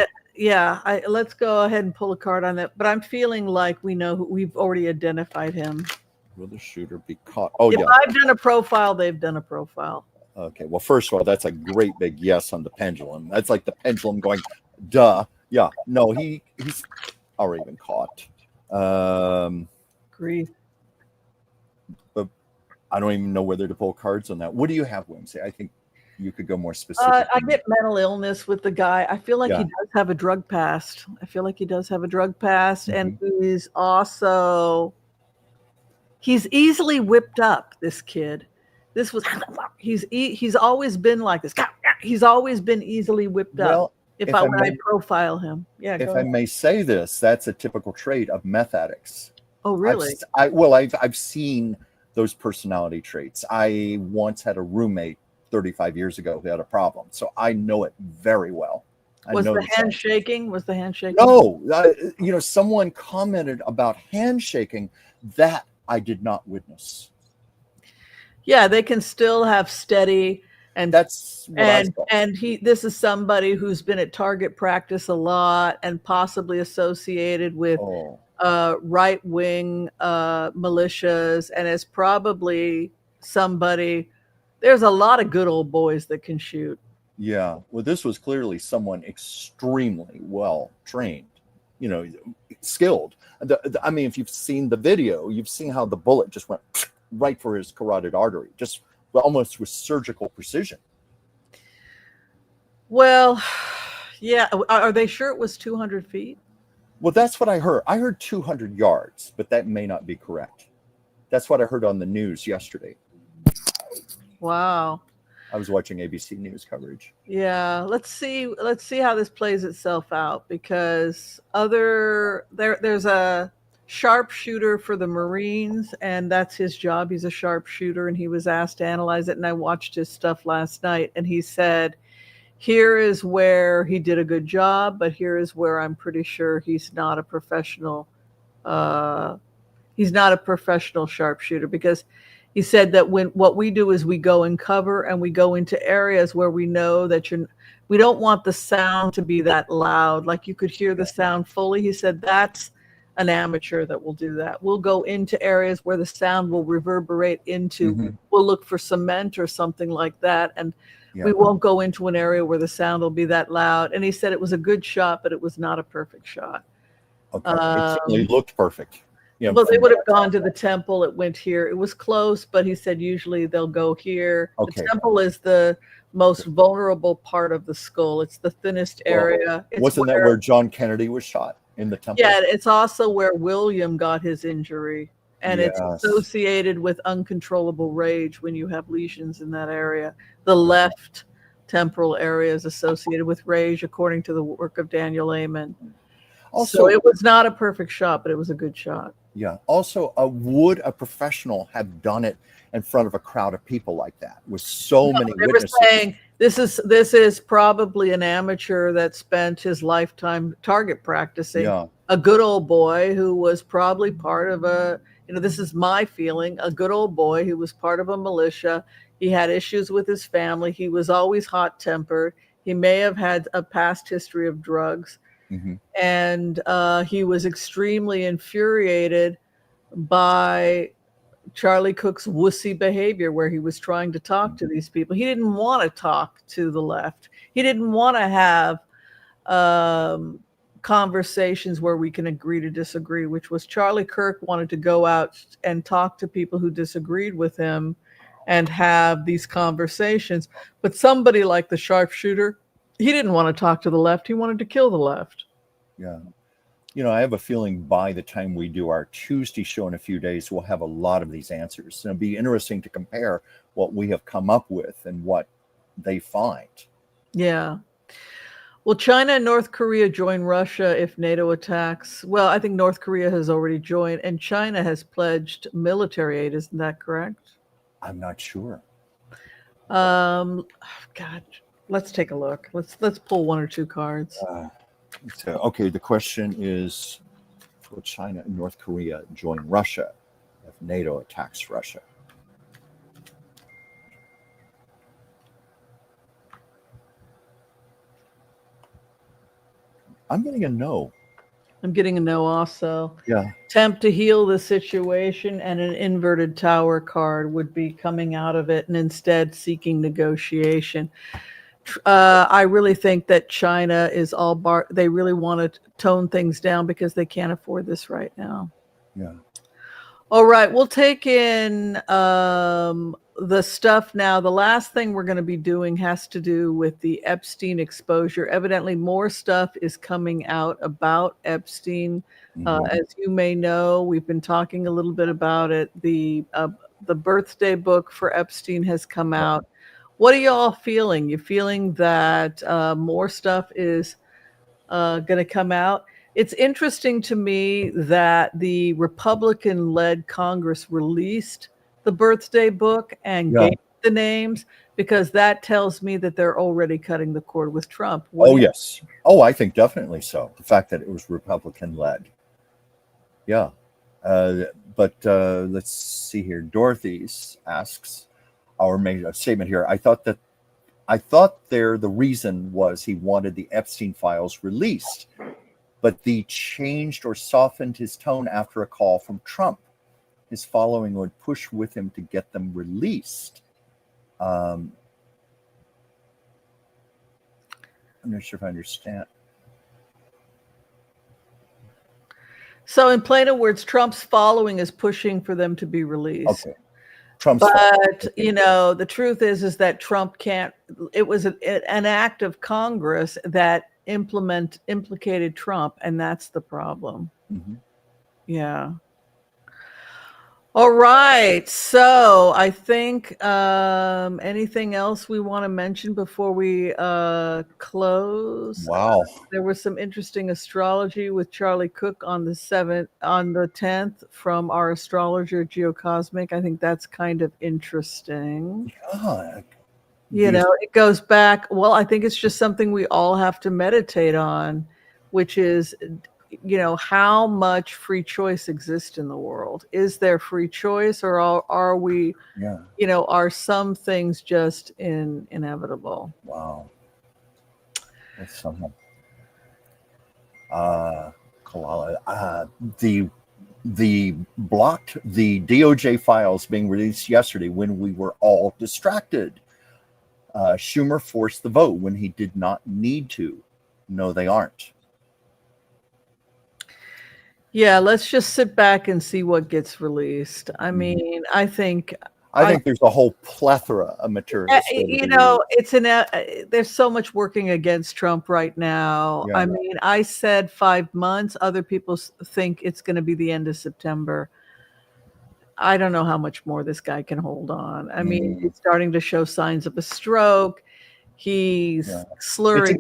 Let's go ahead and pull a card on that. But I'm feeling like we know we've already identified him. Will the shooter be caught? Oh, if yeah. I've done a profile, they've done a profile. Okay. Well, first of all, that's a great big yes on the pendulum. That's like the pendulum going, duh. Yeah. No, he's already been caught. Grief. But I don't even know whether to pull cards on that. What do you have, Whimsy? I think you could go more specific. I get mental illness with the guy. I feel like he does have a drug past. And he's also, he's easily whipped up, this kid. He's always been like this. He's always been easily whipped up. When I profile him. Yeah. If I may say this, that's a typical trait of meth addicts. Oh, really? I've seen those personality traits. I once had a roommate 35 years ago who had a problem, so I know it very well. Was the handshaking? No, someone commented about handshaking that I did not witness. Yeah, they can still have steady, and that's what this is somebody who's been at target practice a lot and possibly associated with right-wing militias, and is probably somebody. There's a lot of good old boys that can shoot. Yeah. Well, this was clearly someone extremely well trained, skilled. I mean, if you've seen the video, you've seen how the bullet just went right for his carotid artery, just almost with surgical precision. Well, yeah. Are they sure it was 200 feet? Well, that's what I heard. I heard 200 yards, but that may not be correct. That's what I heard on the news yesterday. Wow. I was watching ABC News coverage. Yeah, let's see how this plays itself out, because there's a sharpshooter for the Marines, and that's his job. He's a sharpshooter, and he was asked to analyze it, and I watched his stuff last night, and he said, here is where he did a good job, but here is where I'm pretty sure he's not a professional sharpshooter, because he said that what we do is we go in cover and we go into areas where we know that we don't want the sound to be that loud, like you could hear the sound fully. He said that's an amateur that will do that. We'll go into areas where the sound will reverberate into, we'll look for cement or something like that, and we won't go into an area where the sound will be that loud. And he said it was a good shot, but it was not a perfect shot. Okay. It certainly looked perfect. Well, they would have gone to the temple. It went here. It was close, but he said usually they'll go here. Okay. The temple is the most vulnerable part of the skull. It's the thinnest area. Wasn't that where John Kennedy was shot, in the temple? Yeah, it's also where William got his injury. And it's associated with uncontrollable rage when you have lesions in that area. The left temporal area is associated with rage, according to the work of Daniel Amen. Also, so it was not a perfect shot, but it was a good shot. Yeah. Also, would a professional have done it in front of a crowd of people like that with so many witnesses? Were saying this is probably an amateur that spent his lifetime target practicing. Yeah. A good old boy who was probably part of this is my feeling, a good old boy who was part of a militia. He had issues with his family. He was always hot-tempered. He may have had a past history of drugs. And he was extremely infuriated by Charlie Cook's wussy behavior, where he was trying to talk to these people. He didn't want to talk to the left. He didn't want to have conversations where we can agree to disagree, which was Charlie Kirk wanted to go out and talk to people who disagreed with him and have these conversations. But somebody like the sharpshooter, he didn't want to talk to the left. He wanted to kill the left. Yeah. You know, I have a feeling by the time we do our Tuesday show in a few days, we'll have a lot of these answers. And it'll be interesting to compare what we have come up with and what they find. Yeah. Will China and North Korea join Russia if NATO attacks? Well, I think North Korea has already joined, and China has pledged military aid. Isn't that correct? I'm not sure. God, let's take a look. Let's pull one or two cards. So, okay, the question is, will China and North Korea join Russia if NATO attacks Russia? I'm getting a no. I'm getting a no also. Yeah. Attempt to heal the situation, and an inverted tower card would be coming out of it, and instead seeking negotiation. I really think that China is they really want to tone things down because they can't afford this right now. Yeah. All right, we'll take in the stuff now. The last thing we're going to be doing has to do with the Epstein exposure. Evidently, more stuff is coming out about Epstein. As you may know, we've been talking a little bit about it. The birthday book for Epstein has come out. What are y'all feeling? You feeling that more stuff is going to come out? It's interesting to me that the Republican-led Congress released the birthday book and gave the names, because that tells me that they're already cutting the cord with Trump. Yes. Oh, I think definitely so. The fact that it was Republican-led. Yeah. But let's see here. Dorothy's asks, or made a statement here. I thought the reason was he wanted the Epstein files released, but he changed or softened his tone after a call from Trump. His following would push with him to get them released. I'm not sure if I understand. So in plain words, Trump's following is pushing for them to be released. Okay. But you know, the truth is that Trump can't. It was an act of Congress that implicated Trump, and that's the problem. Yeah. All right. So I think anything else we want to mention before we close? Wow. There was some interesting astrology with Charlie Cook on the 10th from our astrologer Geocosmic. I think that's kind of interesting. You know, it goes back. Well, I think it's just something we all have to meditate on, which is, you know, how much free choice exists in the world. Is there free choice, or are we, you know, are some things just inevitable? Wow. That's something. Kalala, the blocked the DOJ files being released yesterday when we were all distracted. Schumer forced the vote when he did not need to. No, they aren't. Yeah, let's just sit back and see what gets released. I mean, I think there's a whole plethora of material. You know, there's so much working against Trump right now. I mean, I said 5 months. Other people think it's going to be the end of September. I don't know how much more this guy can hold on. I mean, he's starting to show signs of a stroke. He's slurring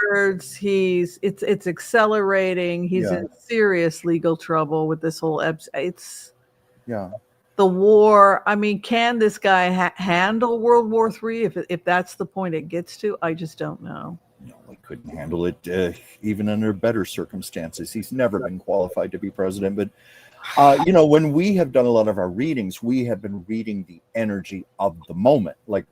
words. It's accelerating. He's in serious legal trouble with this whole the war. I mean, can this guy handle World War III if that's the point it gets to? I just don't know. No, he couldn't handle it even under better circumstances. He's never been qualified to be president. But you know, when we have done a lot of our readings, we have been reading the energy of the moment, like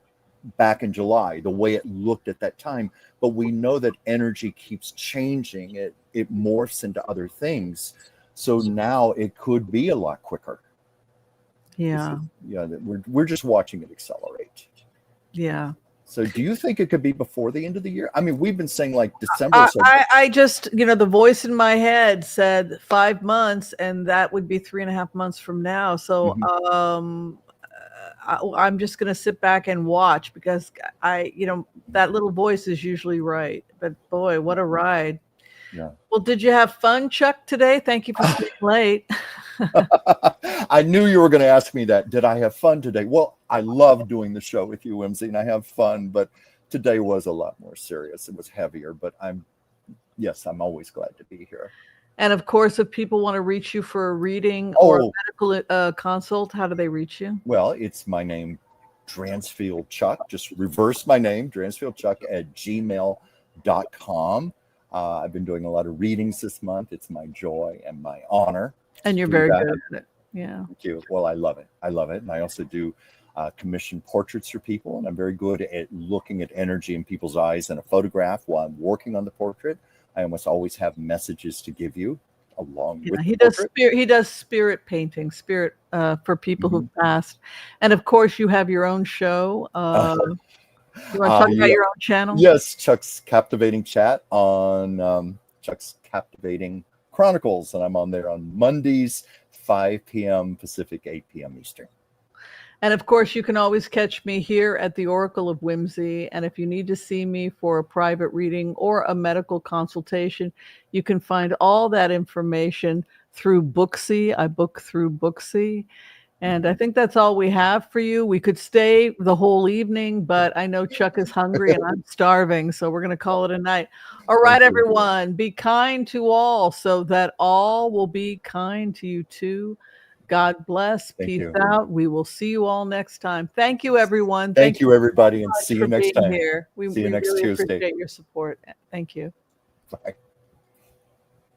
back in July, the way it looked at that time. But we know that energy keeps changing. It morphs into other things. So now it could be a lot quicker. Yeah. We're just watching it accelerate. Yeah. So do you think it could be before the end of the year? I mean, we've been saying like December. I just, you know, the voice in my head said 5 months, and that would be 3.5 months from now. So I'm just going to sit back and watch because that little voice is usually right. But boy, what a ride. Yeah. Well, did you have fun, Chuck, today? Thank you for staying late. I knew you were going to ask me that. Did I have fun today? Well, I love doing the show with you, Whimsy, and I have fun, but today was a lot more serious. It was heavier, but I'm always glad to be here. And of course, if people want to reach you for a reading or a medical consult, how do they reach you? Well, it's my name, Dransfield Chuck. Just reverse my name, DransfieldChuck at gmail.com. I've been doing a lot of readings this month. It's my joy and my honor. And you're very good at it. Yeah. Thank you. Well, I love it. And I also do commission portraits for people. And I'm very good at looking at energy in people's eyes in a photograph while I'm working on the portrait. I almost always have messages to give you along with he does spirit painting, for people who've passed. And of course, you have your own show. You want to talk about your own channel? Yes, Chuck's Captivating Chat on Chuck's Captivating Chronicles, and I'm on there on Mondays, 5 p.m. Pacific, 8 p.m. Eastern. And of course, you can always catch me here at the Oracle of Whimsy. And if you need to see me for a private reading or a medical consultation, you can find all that information through Booksy. I book through Booksy. And I think that's all we have for you. We could stay the whole evening, but I know Chuck is hungry and I'm starving, so we're going to call it a night. All right, everyone, be kind to all so that all will be kind to you too. God bless. Peace out. We will see you all next time. Thank you, everyone. Thank you, everybody, and see you next time. Here. See you next really Tuesday. Appreciate your support. Thank you. Bye.